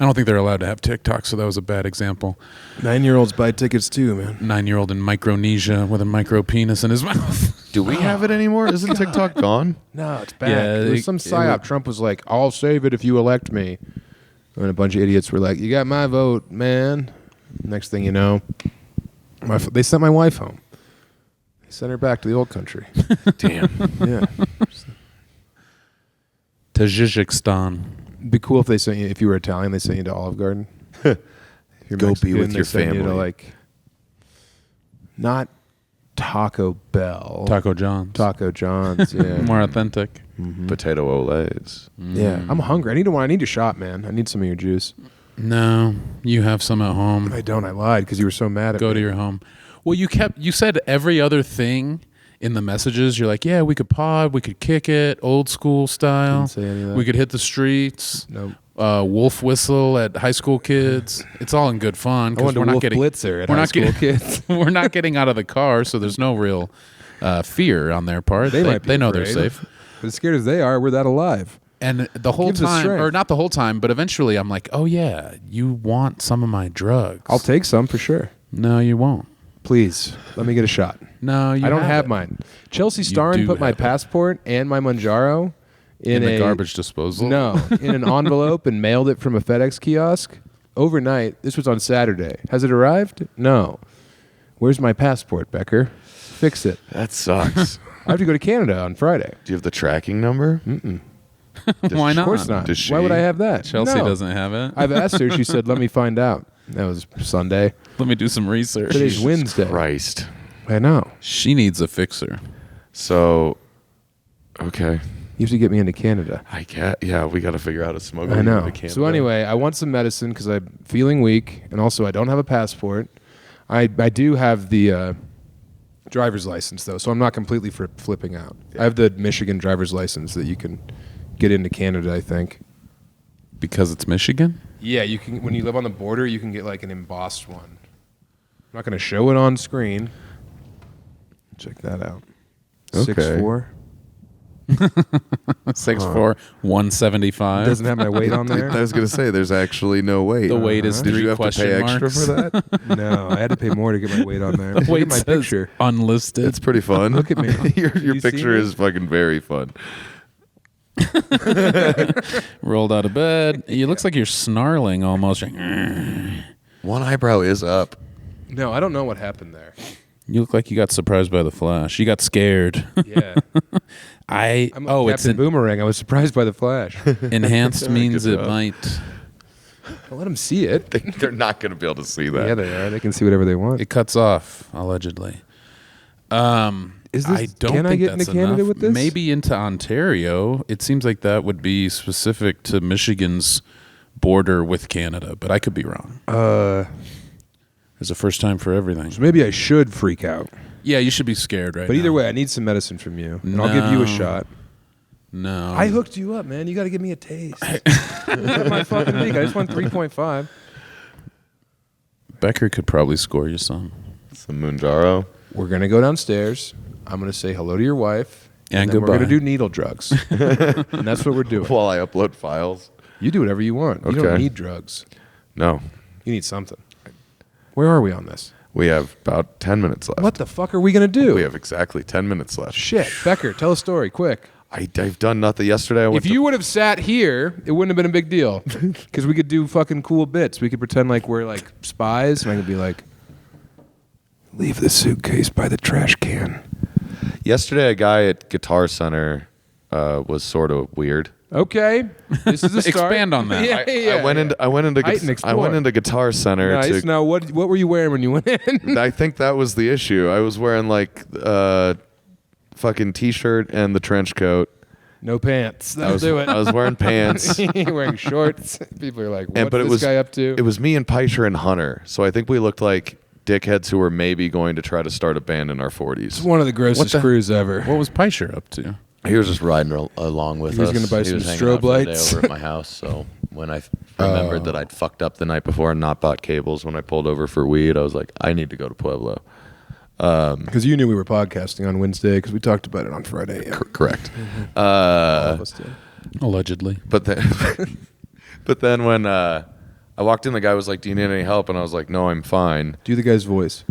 [SPEAKER 2] I don't think they're allowed to have TikTok, so that was a bad example.
[SPEAKER 1] 9-year-olds buy tickets too, man.
[SPEAKER 2] 9-year-old in Micronesia with a micro penis in his mouth.
[SPEAKER 3] Do we have it anymore? Isn't TikTok gone?
[SPEAKER 1] No, it's back.
[SPEAKER 2] Yeah,
[SPEAKER 1] There was some psyop. Trump was like, I'll save it if you elect me. And a bunch of idiots were like, you got my vote, man. Next thing you know, they sent my wife home. They sent her back to the old country.
[SPEAKER 3] Damn.
[SPEAKER 1] Yeah.
[SPEAKER 2] Tajikistan.
[SPEAKER 1] It'd be cool if they sent you, if you were Italian, they sent you to Olive Garden. If you're
[SPEAKER 3] Go be
[SPEAKER 1] Mexican,
[SPEAKER 3] with
[SPEAKER 1] they
[SPEAKER 3] your
[SPEAKER 1] sent you to,
[SPEAKER 3] family.
[SPEAKER 1] like, not Taco Bell.
[SPEAKER 2] Taco John's.
[SPEAKER 1] Taco John's, yeah.
[SPEAKER 2] More authentic.
[SPEAKER 3] Potato olays.
[SPEAKER 1] Yeah, I'm hungry. I need to shop, man. I need some of your juice.
[SPEAKER 2] No, you have some at home.
[SPEAKER 1] I don't. I lied because you were so mad at me.
[SPEAKER 2] Go to your home. Well, you said every other thing in the messages. You're like, yeah, we could pod, we could kick it, old school style.
[SPEAKER 1] Didn't say any of that.
[SPEAKER 2] We could hit the streets.
[SPEAKER 1] Nope.
[SPEAKER 2] Wolf whistle at high school kids. It's all in good fun
[SPEAKER 1] I
[SPEAKER 2] because
[SPEAKER 1] went to
[SPEAKER 2] we're not
[SPEAKER 1] Wolf
[SPEAKER 2] getting
[SPEAKER 1] Blitzer at
[SPEAKER 2] we're
[SPEAKER 1] high
[SPEAKER 2] not
[SPEAKER 1] school
[SPEAKER 2] getting
[SPEAKER 1] kids.
[SPEAKER 2] we're not getting out of the car, so there's no real fear on their part.
[SPEAKER 1] They might be
[SPEAKER 2] they know they're
[SPEAKER 1] afraid.
[SPEAKER 2] safe.
[SPEAKER 1] But as scared as they are, we're that alive.
[SPEAKER 2] And the whole
[SPEAKER 1] Gives us
[SPEAKER 2] time,
[SPEAKER 1] strength.
[SPEAKER 2] or not the whole time, but eventually I'm like, oh yeah, you want some of my drugs.
[SPEAKER 1] I'll take some for sure.
[SPEAKER 2] No, you won't.
[SPEAKER 1] Please, let me get a shot.
[SPEAKER 2] No, you
[SPEAKER 1] I don't have
[SPEAKER 2] it.
[SPEAKER 1] mine. Chelsea Starn
[SPEAKER 2] do
[SPEAKER 1] put my
[SPEAKER 2] have it.
[SPEAKER 1] passport and my Manjaro
[SPEAKER 2] in the
[SPEAKER 1] a
[SPEAKER 2] garbage disposal.
[SPEAKER 1] No, in an envelope and mailed it from a FedEx kiosk overnight. This was on Saturday. Has it arrived? No. Where's my passport, Becker? Fix it.
[SPEAKER 3] That sucks.
[SPEAKER 1] I have to go to Canada on Friday.
[SPEAKER 3] Do you have the tracking number?
[SPEAKER 2] Why not?
[SPEAKER 1] Of course not.
[SPEAKER 3] Does
[SPEAKER 1] Why would
[SPEAKER 3] she?
[SPEAKER 1] I have that?
[SPEAKER 2] Chelsea
[SPEAKER 1] No.
[SPEAKER 2] doesn't have it.
[SPEAKER 1] I've asked her. She said, "Let me find out." That was Sunday.
[SPEAKER 2] Let me do some research.
[SPEAKER 1] Today's
[SPEAKER 3] Jesus
[SPEAKER 1] Wednesday.
[SPEAKER 3] Christ.
[SPEAKER 1] I know.
[SPEAKER 2] She needs a fixer.
[SPEAKER 3] So, okay.
[SPEAKER 1] You have to get me into Canada.
[SPEAKER 3] I get. Yeah, we got to figure out a smoke.
[SPEAKER 1] I know. So anyway, I want some medicine because I'm feeling weak, and also I don't have a passport. I do have the driver's license though, so I'm not completely flipping out. I have the Michigan driver's license that you can get into Canada, I think.
[SPEAKER 2] Because it's Michigan?
[SPEAKER 1] Yeah, you can. When you live on the border, you can get like an embossed one. I'm not going to show it on screen. Check that out.
[SPEAKER 3] Okay.
[SPEAKER 1] 6'4".
[SPEAKER 2] 6'4", 175.
[SPEAKER 1] Doesn't have my weight on there.
[SPEAKER 3] I was gonna say there's actually no weight.
[SPEAKER 2] The weight is
[SPEAKER 3] Did
[SPEAKER 2] 3
[SPEAKER 3] you have to
[SPEAKER 2] question
[SPEAKER 3] pay
[SPEAKER 2] marks.
[SPEAKER 3] extra for that?
[SPEAKER 1] No, I had to pay more to get my weight on there.
[SPEAKER 2] The
[SPEAKER 1] Look
[SPEAKER 2] weight
[SPEAKER 1] at my
[SPEAKER 2] says
[SPEAKER 1] picture.
[SPEAKER 2] unlisted.
[SPEAKER 3] It's pretty fun.
[SPEAKER 1] Look at me.
[SPEAKER 3] your
[SPEAKER 1] You see
[SPEAKER 3] picture
[SPEAKER 1] me?
[SPEAKER 3] is fucking very fun.
[SPEAKER 2] Rolled out of bed. It looks like you're snarling almost.
[SPEAKER 3] One eyebrow is up.
[SPEAKER 1] No, I don't know what happened there.
[SPEAKER 2] You look like you got surprised by the flash. You got scared.
[SPEAKER 1] Yeah. I'm like
[SPEAKER 2] it's
[SPEAKER 1] Captain Boomerang. I was surprised by the flash.
[SPEAKER 2] enhanced means
[SPEAKER 3] Good
[SPEAKER 2] it
[SPEAKER 3] job.
[SPEAKER 2] might.
[SPEAKER 1] I'll let them see it.
[SPEAKER 3] They're not gonna be able to see that.
[SPEAKER 1] Yeah, they are. They can see whatever they want.
[SPEAKER 2] It cuts off allegedly.
[SPEAKER 1] Is this,
[SPEAKER 2] I don't
[SPEAKER 1] can
[SPEAKER 2] think
[SPEAKER 1] I get
[SPEAKER 2] that's
[SPEAKER 1] into Canada
[SPEAKER 2] enough.
[SPEAKER 1] with this?
[SPEAKER 2] Maybe into Ontario. It seems like that would be specific to Michigan's border with Canada, but I could be wrong. There's a first time for everything.
[SPEAKER 1] So maybe I should freak out.
[SPEAKER 2] Yeah, you should be scared right
[SPEAKER 1] But
[SPEAKER 2] now.
[SPEAKER 1] either way, I need some medicine from you, and I'll give you
[SPEAKER 2] No.
[SPEAKER 1] a shot.
[SPEAKER 2] No.
[SPEAKER 1] I hooked you up, man. You got to give me a taste. Look at my fucking week. I just won 3.5.
[SPEAKER 2] Becker could probably score you some.
[SPEAKER 3] Some Moonjaro.
[SPEAKER 1] We're gonna go downstairs. I'm gonna say hello to your wife,
[SPEAKER 2] And
[SPEAKER 1] then
[SPEAKER 2] goodbye.
[SPEAKER 1] we're gonna do needle drugs, and that's what we're doing.
[SPEAKER 3] While I upload files.
[SPEAKER 1] You do whatever you want. You don't
[SPEAKER 3] Okay.
[SPEAKER 1] need drugs.
[SPEAKER 3] No,
[SPEAKER 1] You need something. Where are we on this?
[SPEAKER 3] we have about 10 minutes left.
[SPEAKER 1] What the fuck are we gonna do?
[SPEAKER 3] We have exactly 10 minutes left.
[SPEAKER 1] Shit, Becker, tell a story quick.
[SPEAKER 3] I've done nothing yesterday. I went
[SPEAKER 1] If you would have sat here, it wouldn't have been a big deal, because we could do fucking cool bits. We could pretend like we're like spies, and I could be like, "Leave the suitcase by the trash can."
[SPEAKER 3] yesterday, a guy at Guitar Center was sort of weird.
[SPEAKER 1] Okay, this is a start.
[SPEAKER 2] Expand on that.
[SPEAKER 3] I went into
[SPEAKER 1] Heighten,
[SPEAKER 3] I went
[SPEAKER 1] explore.
[SPEAKER 3] into Guitar Center
[SPEAKER 1] Nice.
[SPEAKER 3] to.
[SPEAKER 1] Now, what were you wearing when you went in?
[SPEAKER 3] I think that was the issue. I was wearing like fucking t-shirt and the trench coat.
[SPEAKER 1] No pants.
[SPEAKER 3] I
[SPEAKER 1] That'll
[SPEAKER 3] was
[SPEAKER 1] do it.
[SPEAKER 3] I was wearing pants.
[SPEAKER 1] You're wearing shorts. People are like, "What's
[SPEAKER 3] but it
[SPEAKER 1] this
[SPEAKER 3] was
[SPEAKER 1] guy up to?"
[SPEAKER 3] It was me and Peischer and Hunter. So I think we looked like dickheads who were maybe going to try to start a band in our 40s.
[SPEAKER 1] It's one of the grossest
[SPEAKER 2] the-
[SPEAKER 1] crews ever.
[SPEAKER 2] What was Peischer up to?
[SPEAKER 4] He was just riding along with
[SPEAKER 1] He was
[SPEAKER 4] us.
[SPEAKER 1] gonna buy
[SPEAKER 4] he
[SPEAKER 1] some
[SPEAKER 4] was hanging
[SPEAKER 1] strobe
[SPEAKER 4] out for the day
[SPEAKER 1] lights.
[SPEAKER 4] over at my house. So when I remembered that I'd fucked up the night before and not bought cables when I pulled over for weed, I was like, I need to go to Pueblo.
[SPEAKER 1] Because you knew we were podcasting on Wednesday because we talked about it on Friday. Yeah.
[SPEAKER 3] Correct.
[SPEAKER 1] All of us did.
[SPEAKER 2] Allegedly.
[SPEAKER 3] But then when I walked in, the guy was like, "Do you need any help?" And I was like, "No, I'm fine."
[SPEAKER 1] Do the guy's voice.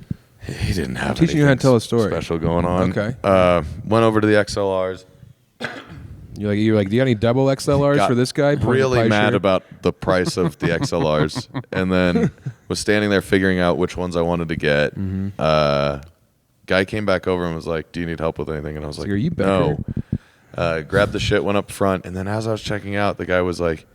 [SPEAKER 3] He didn't have
[SPEAKER 1] teaching you how to tell a story.
[SPEAKER 3] special going on.
[SPEAKER 1] Okay.
[SPEAKER 3] Went over to the XLRs.
[SPEAKER 1] You're like, do you got any double XLRs
[SPEAKER 3] Got
[SPEAKER 1] for this guy? Pointing
[SPEAKER 3] really
[SPEAKER 1] pie
[SPEAKER 3] mad
[SPEAKER 1] shirt.
[SPEAKER 3] about the price of the XLRs, and then was standing there figuring out which ones I wanted to get. Guy came back over and was like, "Do you need help with anything?" And I was like,
[SPEAKER 1] "Are you
[SPEAKER 3] "No." Grabbed the shit, went up front, and then as I was checking out, the guy was like,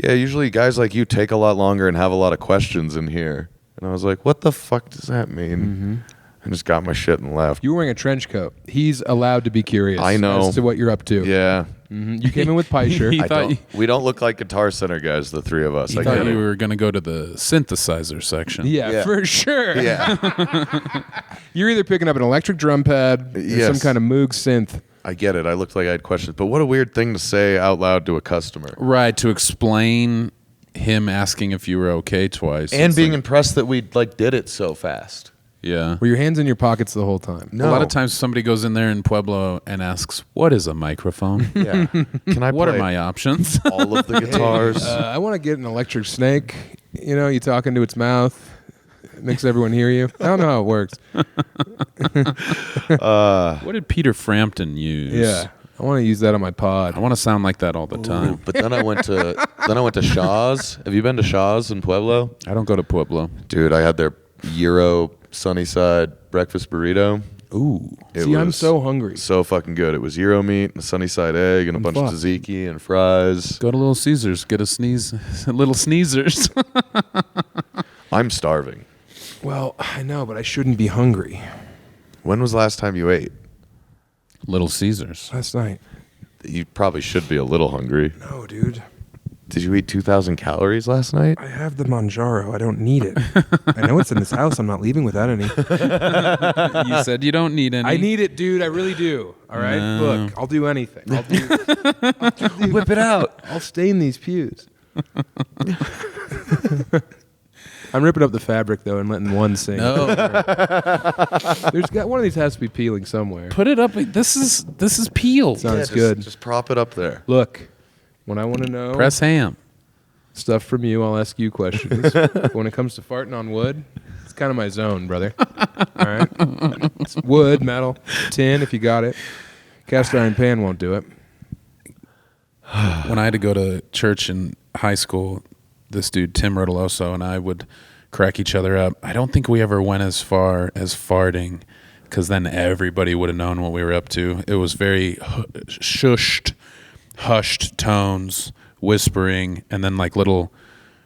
[SPEAKER 3] "Yeah, usually guys like you take a lot longer and have a lot of questions in here." And I was like, "What the fuck does that mean?" And just got my shit and left.
[SPEAKER 1] You were wearing a trench coat. He's allowed to be curious.
[SPEAKER 3] I know.
[SPEAKER 1] As to what you're up to.
[SPEAKER 3] Yeah.
[SPEAKER 1] You came in with pie shirt.
[SPEAKER 3] We don't look like Guitar Center guys, the three of us.
[SPEAKER 2] He
[SPEAKER 3] I
[SPEAKER 2] thought
[SPEAKER 3] get
[SPEAKER 2] you
[SPEAKER 3] it.
[SPEAKER 2] were going to go to the synthesizer section.
[SPEAKER 1] Yeah, for sure.
[SPEAKER 3] Yeah.
[SPEAKER 1] You're either picking up an electric drum pad or
[SPEAKER 3] Yes.
[SPEAKER 1] some kind of Moog synth.
[SPEAKER 3] I get it. I looked like I had questions. But what a weird thing to say out loud to a customer.
[SPEAKER 2] Right, to explain him asking if you were okay twice.
[SPEAKER 3] And
[SPEAKER 2] It's
[SPEAKER 3] being
[SPEAKER 2] like,
[SPEAKER 3] impressed that we did it so fast.
[SPEAKER 2] yeah.
[SPEAKER 1] Were your hands in your pockets the whole time?
[SPEAKER 3] No.
[SPEAKER 2] A lot of times somebody goes in there in Pueblo and asks, what is a microphone?
[SPEAKER 3] Yeah. Can I
[SPEAKER 2] What
[SPEAKER 3] play
[SPEAKER 2] are my options?
[SPEAKER 3] all of the guitars?
[SPEAKER 1] I want to get an electric snake. You know, you talk into its mouth. It makes everyone hear you. I don't know how it works.
[SPEAKER 2] What did Peter Frampton use?
[SPEAKER 1] Yeah. I want to use that on my pod.
[SPEAKER 2] I want to sound like that all the time.
[SPEAKER 3] But then I went to Shaw's. Have you been to Shaw's in Pueblo?
[SPEAKER 2] I don't go to Pueblo.
[SPEAKER 3] Dude, I had their Euro Sunnyside breakfast burrito.
[SPEAKER 2] Ooh.
[SPEAKER 3] It
[SPEAKER 1] See, I'm
[SPEAKER 3] was
[SPEAKER 1] so hungry.
[SPEAKER 3] so fucking good. It was Euro meat, and a Sunnyside egg, and a bunch of
[SPEAKER 1] fucked.
[SPEAKER 3] tzatziki and fries.
[SPEAKER 2] Go to Little Caesars. Get a sneeze. Little sneezers.
[SPEAKER 3] I'm starving.
[SPEAKER 1] Well, I know, but I shouldn't be hungry.
[SPEAKER 3] When was the last time you ate?
[SPEAKER 2] Little Caesars.
[SPEAKER 1] Last night.
[SPEAKER 3] You probably should be a little hungry.
[SPEAKER 1] No, dude.
[SPEAKER 3] Did you eat 2,000 calories last night?
[SPEAKER 1] I have the Manjaro. I don't need it. I know it's in this house. I'm not leaving without any.
[SPEAKER 2] You said you don't need any.
[SPEAKER 1] I need it, dude. I really do. All right?
[SPEAKER 2] No.
[SPEAKER 1] Look, I'll do anything.
[SPEAKER 3] Whip it out.
[SPEAKER 1] I'll stain these pews. I'm ripping up the fabric, though, and letting one sing.
[SPEAKER 2] No.
[SPEAKER 1] There's got one of these has to be peeling somewhere.
[SPEAKER 2] Put it up. This is peeled.
[SPEAKER 1] It's not as good.
[SPEAKER 3] Just prop it up there.
[SPEAKER 1] Look, when I want to know
[SPEAKER 2] Press ham.
[SPEAKER 1] stuff from you, I'll ask you questions. But when it comes to farting on wood, it's kind of my zone, brother. All right? It's wood, metal, tin, if you got it. Cast iron pan won't do it.
[SPEAKER 2] When I had to go to church in high school, this dude Tim Rotoloso and I would crack each other up. I don't think we ever went as far as farting, because then everybody would have known what we were up to. It was very hushed tones, whispering, and then like little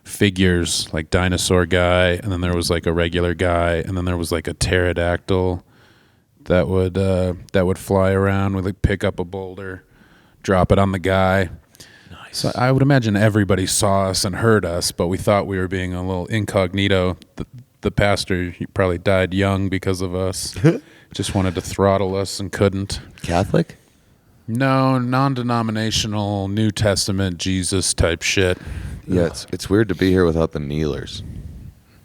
[SPEAKER 2] figures, like dinosaur guy, and then there was like a regular guy, and then there was like a pterodactyl that would fly around with like pick up a boulder, drop it on the guy. So I would imagine everybody saw us and heard us, but we thought we were being a little incognito. The pastor, he probably died young because of us. Just wanted to throttle us and couldn't.
[SPEAKER 3] Catholic?
[SPEAKER 2] No, non-denominational, New Testament, Jesus type shit.
[SPEAKER 3] Yeah, it's weird to be here without the kneelers.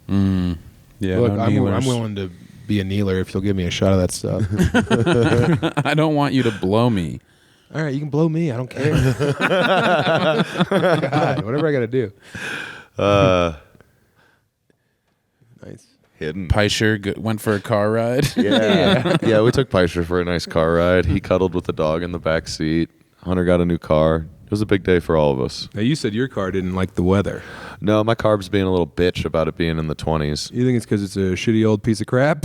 [SPEAKER 2] Yeah,
[SPEAKER 1] Look,
[SPEAKER 2] no
[SPEAKER 1] I'm
[SPEAKER 2] kneelers.
[SPEAKER 1] willing to be a kneeler if you'll give me a shot of that stuff.
[SPEAKER 2] I don't want you to blow me.
[SPEAKER 1] All right, you can blow me. I don't care. God, whatever I got to do. Nice.
[SPEAKER 3] Hidden.
[SPEAKER 2] Peischer went for a car ride.
[SPEAKER 3] Yeah, we took Peischer for a nice car ride. He cuddled with the dog in the back seat. Hunter got a new car. It was a big day for all of us.
[SPEAKER 1] Now, you said your car didn't like the weather.
[SPEAKER 3] No, my carb's being a little bitch about it being in the 20s.
[SPEAKER 1] You think it's because it's a shitty old piece of crap?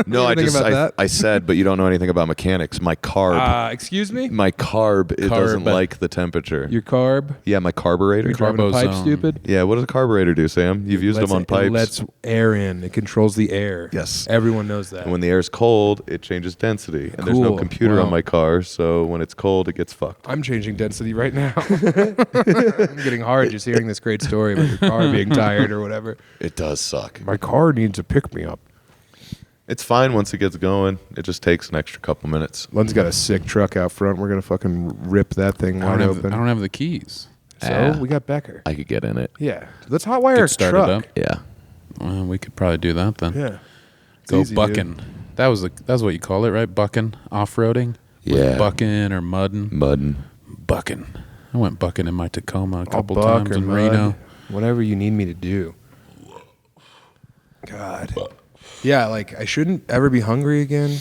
[SPEAKER 3] No,
[SPEAKER 1] You think about that?
[SPEAKER 3] I said, but you don't know anything about mechanics. My carb,
[SPEAKER 1] Excuse me?
[SPEAKER 3] my carb, it doesn't
[SPEAKER 2] Carb.
[SPEAKER 3] like the temperature.
[SPEAKER 1] Your carb?
[SPEAKER 3] Yeah, my carburetor.
[SPEAKER 1] You're driving a pipe,
[SPEAKER 2] Carbozone.
[SPEAKER 1] stupid?
[SPEAKER 3] Yeah, what does a carburetor do, Sam? You've used them on pipes.
[SPEAKER 1] It lets air in. It controls the air.
[SPEAKER 3] Yes.
[SPEAKER 1] Everyone knows that.
[SPEAKER 3] And when the air's cold, it changes density. And there's no
[SPEAKER 1] Cool.
[SPEAKER 3] computer
[SPEAKER 1] Wow.
[SPEAKER 3] on my car, so when it's cold, it gets fucked.
[SPEAKER 1] I'm changing density right now. I'm getting hard just hearing this great story about your car being tired or whatever.
[SPEAKER 3] It does suck.
[SPEAKER 1] My car needs a pick-me-up.
[SPEAKER 3] It's fine once it gets going. It just takes an extra couple minutes.
[SPEAKER 1] Lund's got a sick truck out front. We're going to fucking rip that thing
[SPEAKER 2] I
[SPEAKER 1] wide
[SPEAKER 2] don't
[SPEAKER 1] open.
[SPEAKER 2] have the keys.
[SPEAKER 1] So we got Becker.
[SPEAKER 3] I could get in it.
[SPEAKER 1] Yeah. Let's hotwire a
[SPEAKER 2] Get started
[SPEAKER 1] truck.
[SPEAKER 2] up.
[SPEAKER 3] Yeah.
[SPEAKER 2] Well, we could probably do that then.
[SPEAKER 1] Yeah. It's
[SPEAKER 2] Go
[SPEAKER 1] easy,
[SPEAKER 2] bucking.
[SPEAKER 1] dude.
[SPEAKER 2] That's what you call it, right? Bucking, off-roading.
[SPEAKER 3] Yeah.
[SPEAKER 2] Bucking or mudding.
[SPEAKER 3] Muddin.
[SPEAKER 2] Bucking. I went bucking in my Tacoma a
[SPEAKER 1] I'll
[SPEAKER 2] couple
[SPEAKER 1] buck
[SPEAKER 2] times
[SPEAKER 1] or
[SPEAKER 2] in
[SPEAKER 1] mud,
[SPEAKER 2] Reno.
[SPEAKER 1] whatever you need me to do. God. Yeah, like I shouldn't ever be hungry again.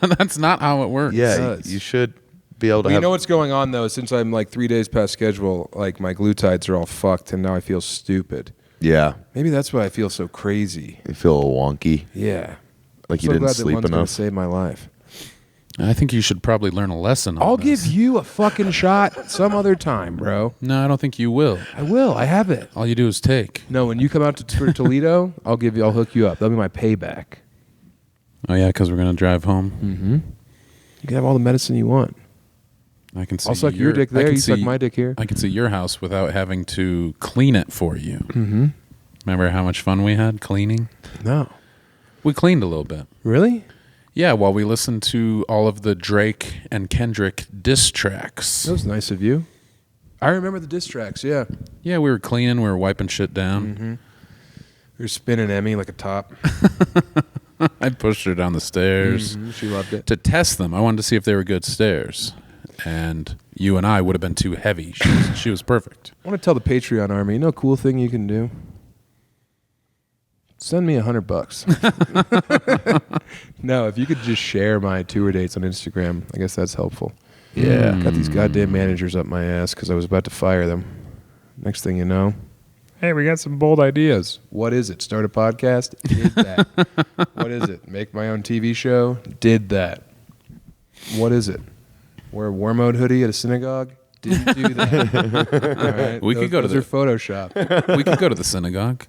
[SPEAKER 2] That's not how it works.
[SPEAKER 3] Yeah,
[SPEAKER 1] does.
[SPEAKER 3] you should be able to
[SPEAKER 1] Well, you
[SPEAKER 3] have.
[SPEAKER 1] know what's going on though? Since I'm like 3 days past schedule, like my glutides are all fucked, and now I feel stupid.
[SPEAKER 3] Yeah,
[SPEAKER 1] Maybe that's why I feel so crazy.
[SPEAKER 3] you feel a little wonky,
[SPEAKER 1] Yeah,
[SPEAKER 3] like
[SPEAKER 1] I'm
[SPEAKER 3] you
[SPEAKER 1] so
[SPEAKER 3] didn't
[SPEAKER 1] glad
[SPEAKER 3] sleep
[SPEAKER 1] that Lund's gonna
[SPEAKER 3] enough.
[SPEAKER 1] save my life.
[SPEAKER 2] I think you should probably learn a lesson on
[SPEAKER 1] I'll
[SPEAKER 2] this.
[SPEAKER 1] give you a fucking shot some other time, bro.
[SPEAKER 2] No, I don't think you will.
[SPEAKER 1] I will. I have it.
[SPEAKER 2] All you do is take.
[SPEAKER 1] No, when you come out to Toledo, I'll hook you up. That'll be my payback.
[SPEAKER 2] Oh, yeah, because we're going to drive home.
[SPEAKER 1] Mm-hmm. You can have all the medicine you want.
[SPEAKER 2] I can see
[SPEAKER 1] I'll suck your dick
[SPEAKER 2] I
[SPEAKER 1] there.
[SPEAKER 2] can
[SPEAKER 1] You suck
[SPEAKER 2] see-
[SPEAKER 1] my dick here.
[SPEAKER 2] I can see your house without having to clean it for you.
[SPEAKER 1] Mm-hmm.
[SPEAKER 2] Remember how much fun we had cleaning?
[SPEAKER 1] No.
[SPEAKER 2] We cleaned a little bit.
[SPEAKER 1] Really?
[SPEAKER 2] Yeah, while we listened to all of the Drake and Kendrick diss tracks.
[SPEAKER 1] That was nice of you. I remember the diss tracks, yeah.
[SPEAKER 2] Yeah, we were cleaning. We were wiping shit down.
[SPEAKER 1] Mm-hmm. You're spinning Emmy like a top.
[SPEAKER 2] I pushed her down the stairs
[SPEAKER 1] Mhm. She loved it.
[SPEAKER 2] to test them. I wanted to see if they were good stairs. And you and I would have been too heavy. She was perfect.
[SPEAKER 1] I want to tell the Patreon army, you know a cool thing you can do? Send me $100. No, if you could just share my tour dates on Instagram, I guess that's helpful.
[SPEAKER 3] Yeah.
[SPEAKER 1] Got these goddamn managers up my ass because I was about to fire them. Next thing you know, hey, we got some bold ideas. What is it? Start a podcast? Did that. What is it? Make my own TV show? Did that. What is it? Wear a war mode hoodie at a synagogue? Didn't do that. All right.
[SPEAKER 2] We could go to
[SPEAKER 1] those are Photoshop.
[SPEAKER 2] We could go to the synagogue.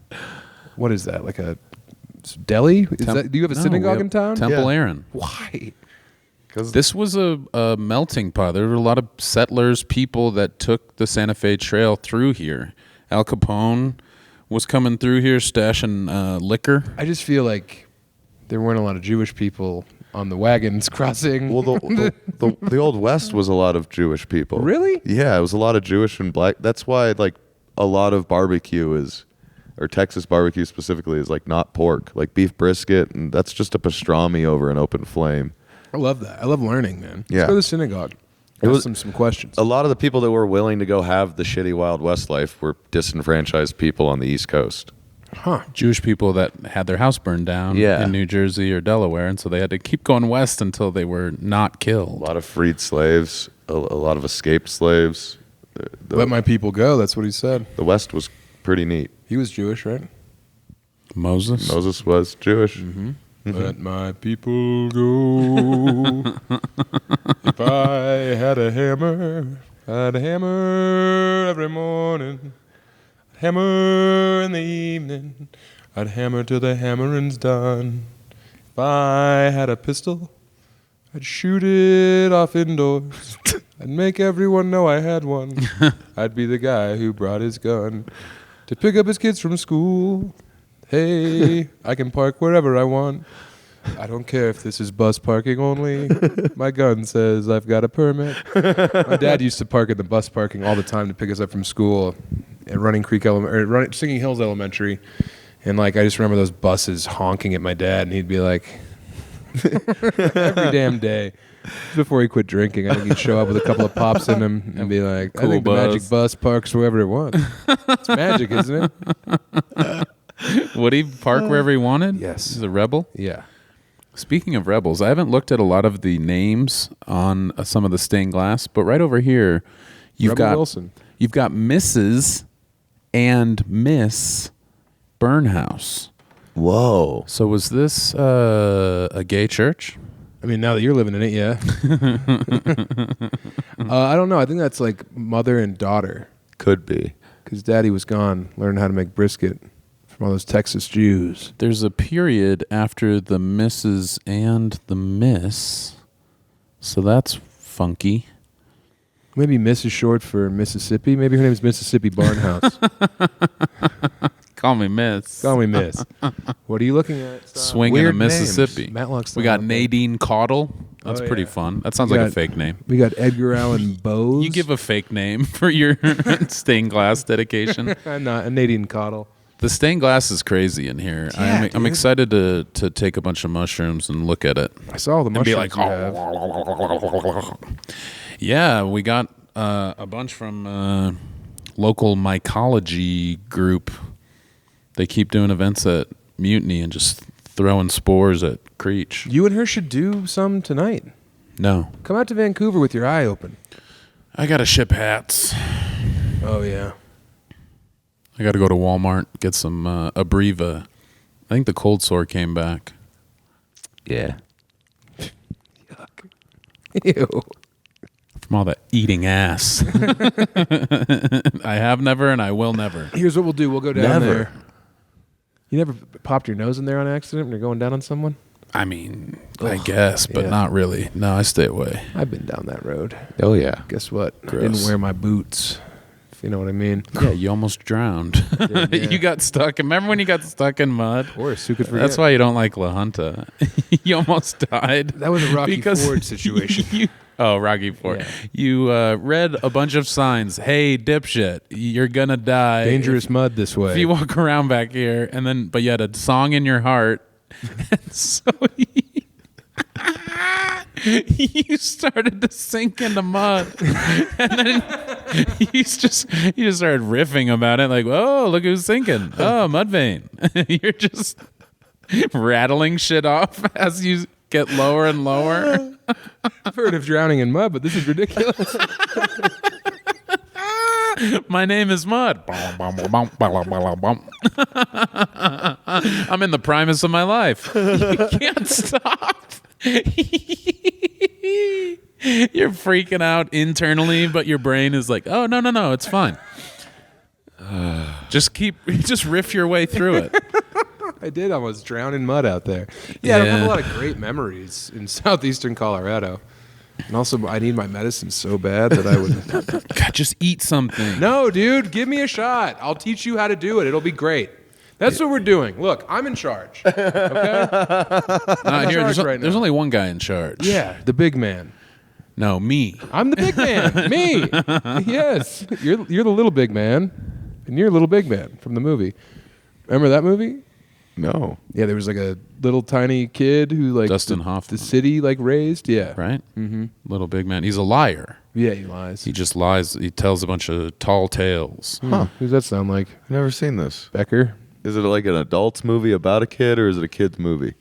[SPEAKER 1] What is that? Like a deli? Is
[SPEAKER 2] Temp-
[SPEAKER 1] that, do you have a
[SPEAKER 2] No, we
[SPEAKER 1] synagogue
[SPEAKER 2] have
[SPEAKER 1] in town?
[SPEAKER 2] Temple
[SPEAKER 3] Yeah.
[SPEAKER 2] Aaron.
[SPEAKER 1] Why?
[SPEAKER 2] This was a melting pot. There were a lot of settlers, people that took the Santa Fe Trail through here. Al Capone was coming through here stashing liquor.
[SPEAKER 1] I just feel like there weren't a lot of Jewish people on the wagons crossing.
[SPEAKER 3] Well, the Old West was a lot of Jewish people.
[SPEAKER 1] Really?
[SPEAKER 3] Yeah, it was a lot of Jewish and black. That's why, like, a lot of barbecue is, or Texas barbecue specifically, is like not pork, like beef brisket, and that's just a pastrami over an open flame.
[SPEAKER 1] I love that. I love learning, man.
[SPEAKER 3] Yeah.
[SPEAKER 1] Let's go to the synagogue.
[SPEAKER 3] It
[SPEAKER 1] Ask
[SPEAKER 3] was-
[SPEAKER 1] them some questions.
[SPEAKER 3] A lot of the people that were willing to go have the shitty Wild West life were disenfranchised people on the East Coast.
[SPEAKER 1] Huh.
[SPEAKER 2] Jewish people that had their house burned down
[SPEAKER 3] Yeah.
[SPEAKER 2] in New Jersey or Delaware, and so they had to keep going west until they were not
[SPEAKER 3] A
[SPEAKER 2] killed.
[SPEAKER 3] lot of freed slaves, a lot of escaped slaves.
[SPEAKER 1] Let my people go. That's what he said.
[SPEAKER 3] The West was pretty neat.
[SPEAKER 1] He was Jewish, right?
[SPEAKER 2] Moses?
[SPEAKER 3] Moses was Jewish.
[SPEAKER 1] Mm-hmm. Let my people go. If I had a hammer, I'd hammer every morning. Hammer in the evening. I'd hammer till the hammering's done. If I had a pistol, I'd shoot it off indoors. I'd make everyone know I had one. I'd be the guy who brought his gun to pick up his kids from school. Hey, I can park wherever I want. I don't care if this is bus parking only. My gun says I've got a permit. My dad used to park at the bus parking all the time to pick us up from school at Singing Hills Elementary. And like I just remember those buses honking at my dad, and he'd be like, every damn day. Before he quit drinking, I think he'd show up with a couple of pops in him and be like, I
[SPEAKER 2] Cool
[SPEAKER 1] think the
[SPEAKER 2] bus.
[SPEAKER 1] magic bus parks wherever it wants. It's magic, isn't it?
[SPEAKER 2] Would he park wherever he wanted?
[SPEAKER 1] Yes.
[SPEAKER 2] He's a rebel?
[SPEAKER 1] Yeah.
[SPEAKER 2] Speaking of rebels, I haven't looked at a lot of the names on some of the stained glass, but right over here, you've
[SPEAKER 1] Rebel
[SPEAKER 2] got
[SPEAKER 1] Wilson.
[SPEAKER 2] You've got Mrs. and Miss Burnhouse.
[SPEAKER 3] Whoa.
[SPEAKER 2] So was this a gay church?
[SPEAKER 1] I mean, now that you're living in it, yeah. I don't know. I think that's like mother and daughter.
[SPEAKER 3] Could be.
[SPEAKER 1] Because daddy was gone, learning how to make brisket from all those Texas Jews.
[SPEAKER 2] There's a period after the Mrs. and the Miss, so that's funky.
[SPEAKER 1] Maybe Miss is short for Mississippi. Maybe her name is Mississippi Barnhouse.
[SPEAKER 2] Call me Miss.
[SPEAKER 1] Call me Miss. What are you looking at? Stop.
[SPEAKER 2] Swinging
[SPEAKER 1] Weird
[SPEAKER 2] a Mississippi.
[SPEAKER 1] names. Matlock's
[SPEAKER 2] We
[SPEAKER 1] not
[SPEAKER 2] got
[SPEAKER 1] up there.
[SPEAKER 2] Nadine Caudle. That's
[SPEAKER 1] Oh,
[SPEAKER 2] pretty
[SPEAKER 1] yeah.
[SPEAKER 2] fun. That sounds
[SPEAKER 1] We
[SPEAKER 2] like a
[SPEAKER 1] got-
[SPEAKER 2] fake name.
[SPEAKER 1] We got Edgar Allan Bose.
[SPEAKER 2] You give a fake name for your stained glass dedication.
[SPEAKER 1] I'm not. Nadine Cottle.
[SPEAKER 2] The stained glass is crazy in here.
[SPEAKER 1] Yeah,
[SPEAKER 2] I'm
[SPEAKER 1] dude.
[SPEAKER 2] excited to take a bunch of mushrooms and look at it.
[SPEAKER 1] I saw all the
[SPEAKER 2] And be
[SPEAKER 1] mushrooms
[SPEAKER 2] like,
[SPEAKER 1] you have.
[SPEAKER 2] yeah, we got a bunch from local mycology group. They keep doing events at Mutiny and just throwing spores at Creech.
[SPEAKER 1] You and her should do some tonight.
[SPEAKER 2] No.
[SPEAKER 1] Come out to Vancouver with your eye open.
[SPEAKER 2] I got to ship hats.
[SPEAKER 1] Oh, yeah.
[SPEAKER 2] I got to go to Walmart, get some Abreva. I think the cold sore came back.
[SPEAKER 4] Yeah.
[SPEAKER 1] Ew.
[SPEAKER 2] From all that eating ass. I have never and I will never.
[SPEAKER 1] Here's what we'll do. We'll go down
[SPEAKER 4] Never.
[SPEAKER 1] there. You never popped your nose in there on accident when you're going down on someone?
[SPEAKER 2] I mean, I guess, but
[SPEAKER 1] yeah.
[SPEAKER 2] not really. No, I stay away.
[SPEAKER 1] I've been down that road.
[SPEAKER 4] Oh yeah.
[SPEAKER 1] Guess what? I
[SPEAKER 2] Gross.
[SPEAKER 1] didn't wear my boots. If you know what I mean.
[SPEAKER 2] Yeah, you almost drowned.
[SPEAKER 1] did, yeah.
[SPEAKER 2] You got stuck. Remember when you got stuck in mud?
[SPEAKER 1] Or who could forget?
[SPEAKER 2] That's why you don't like La Junta. You almost died.
[SPEAKER 1] That was a Rocky Ford situation.
[SPEAKER 2] Rocky Ford.
[SPEAKER 1] Yeah.
[SPEAKER 2] You read a bunch of signs. Hey, dipshit, you're gonna die.
[SPEAKER 1] Dangerous mud this way.
[SPEAKER 2] If you walk around back here, and then but you had a song in your heart, and so you started to sink into mud, and then you just started riffing about it, like, oh, look who's sinking. Oh, mud vein. You're just rattling shit off as you get lower and lower.
[SPEAKER 1] I've heard of drowning in mud, but this is ridiculous.
[SPEAKER 2] My name is Mud. I'm in the primus of my life. You can't stop. You're freaking out internally, but your brain is like, oh, no, it's fine. Just riff your way through it.
[SPEAKER 1] I did almost drown in mud out there. Yeah, I don't have
[SPEAKER 2] Yeah.
[SPEAKER 1] a lot of great memories in southeastern Colorado. And also, I need my medicine so bad that I would...
[SPEAKER 2] God, just eat something.
[SPEAKER 1] No, dude, give me a shot. I'll teach you how to do it. It'll be great. That's what we're doing. Look, I'm in charge. Okay?
[SPEAKER 2] Not here.
[SPEAKER 1] charge
[SPEAKER 2] There's,
[SPEAKER 1] right
[SPEAKER 2] there's
[SPEAKER 1] now.
[SPEAKER 2] only one guy in charge.
[SPEAKER 1] Yeah, the big man.
[SPEAKER 2] No, me.
[SPEAKER 1] I'm the big man. Me. Yes. You're the little big man. And you're a little big man from the movie. Remember that movie?
[SPEAKER 3] No.
[SPEAKER 1] Yeah, there was like a little tiny kid who like
[SPEAKER 2] Dustin
[SPEAKER 1] the
[SPEAKER 2] Hoffman.
[SPEAKER 1] city like raised. Yeah.
[SPEAKER 2] Right? Mm-hmm. Little big man. He's a liar.
[SPEAKER 1] Yeah, he lies.
[SPEAKER 2] He just lies. He tells a bunch of tall tales.
[SPEAKER 3] Huh.
[SPEAKER 1] Who's that sound like?
[SPEAKER 3] I've never seen this.
[SPEAKER 1] Becker?
[SPEAKER 3] Is it like an adult's movie about a kid, or is it a kid's movie?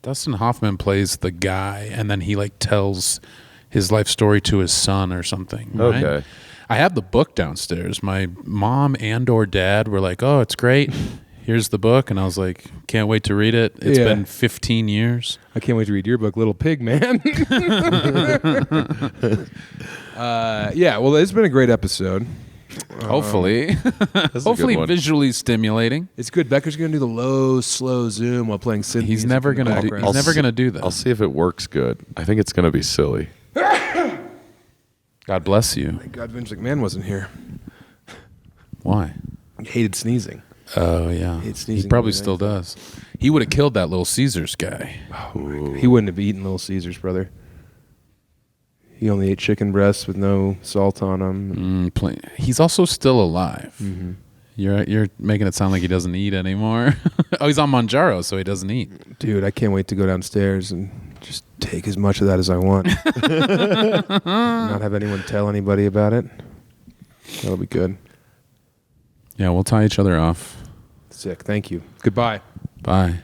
[SPEAKER 2] Dustin Hoffman plays the guy, and then he like tells his life story to his son or something. Right?
[SPEAKER 3] Okay.
[SPEAKER 2] I have the book downstairs. My mom and or dad were like, "Oh, it's great. Here's the book," and I was like, "Can't wait to read it." It's
[SPEAKER 1] Yeah.
[SPEAKER 2] been 15 years.
[SPEAKER 1] I can't wait to read your book, Little Pig Man. Yeah, well, it's been a great episode.
[SPEAKER 2] Hopefully,
[SPEAKER 3] That's a
[SPEAKER 2] hopefully
[SPEAKER 3] good one.
[SPEAKER 2] visually stimulating.
[SPEAKER 1] It's good. Becker's going to do the low, slow zoom while playing synth.
[SPEAKER 2] He's
[SPEAKER 1] music
[SPEAKER 2] never
[SPEAKER 1] in the
[SPEAKER 2] gonna do.
[SPEAKER 1] background.
[SPEAKER 2] He's never gonna do that.
[SPEAKER 3] I'll see if it works good. I think it's gonna be silly.
[SPEAKER 2] God bless you.
[SPEAKER 1] Thank God Vince McMahon wasn't here.
[SPEAKER 2] Why?
[SPEAKER 1] He hated sneezing.
[SPEAKER 2] Oh yeah,
[SPEAKER 1] It's
[SPEAKER 2] he
[SPEAKER 1] sneezing
[SPEAKER 2] probably
[SPEAKER 1] every
[SPEAKER 2] still does. He would have killed that Little Caesars guy.
[SPEAKER 1] He wouldn't have eaten Little Caesars, brother. He only ate chicken breasts with no salt on them.
[SPEAKER 2] He's also still alive.
[SPEAKER 1] Mm-hmm.
[SPEAKER 2] You're making it sound like he doesn't eat anymore. Oh, he's on Manjaro, so he doesn't eat.
[SPEAKER 1] Dude, I can't wait to go downstairs and just take as much of that as I want. Not have anyone tell anybody about it. That'll be good.
[SPEAKER 2] Yeah, we'll tie each other off.
[SPEAKER 1] Sick. Thank you. Goodbye.
[SPEAKER 2] Bye.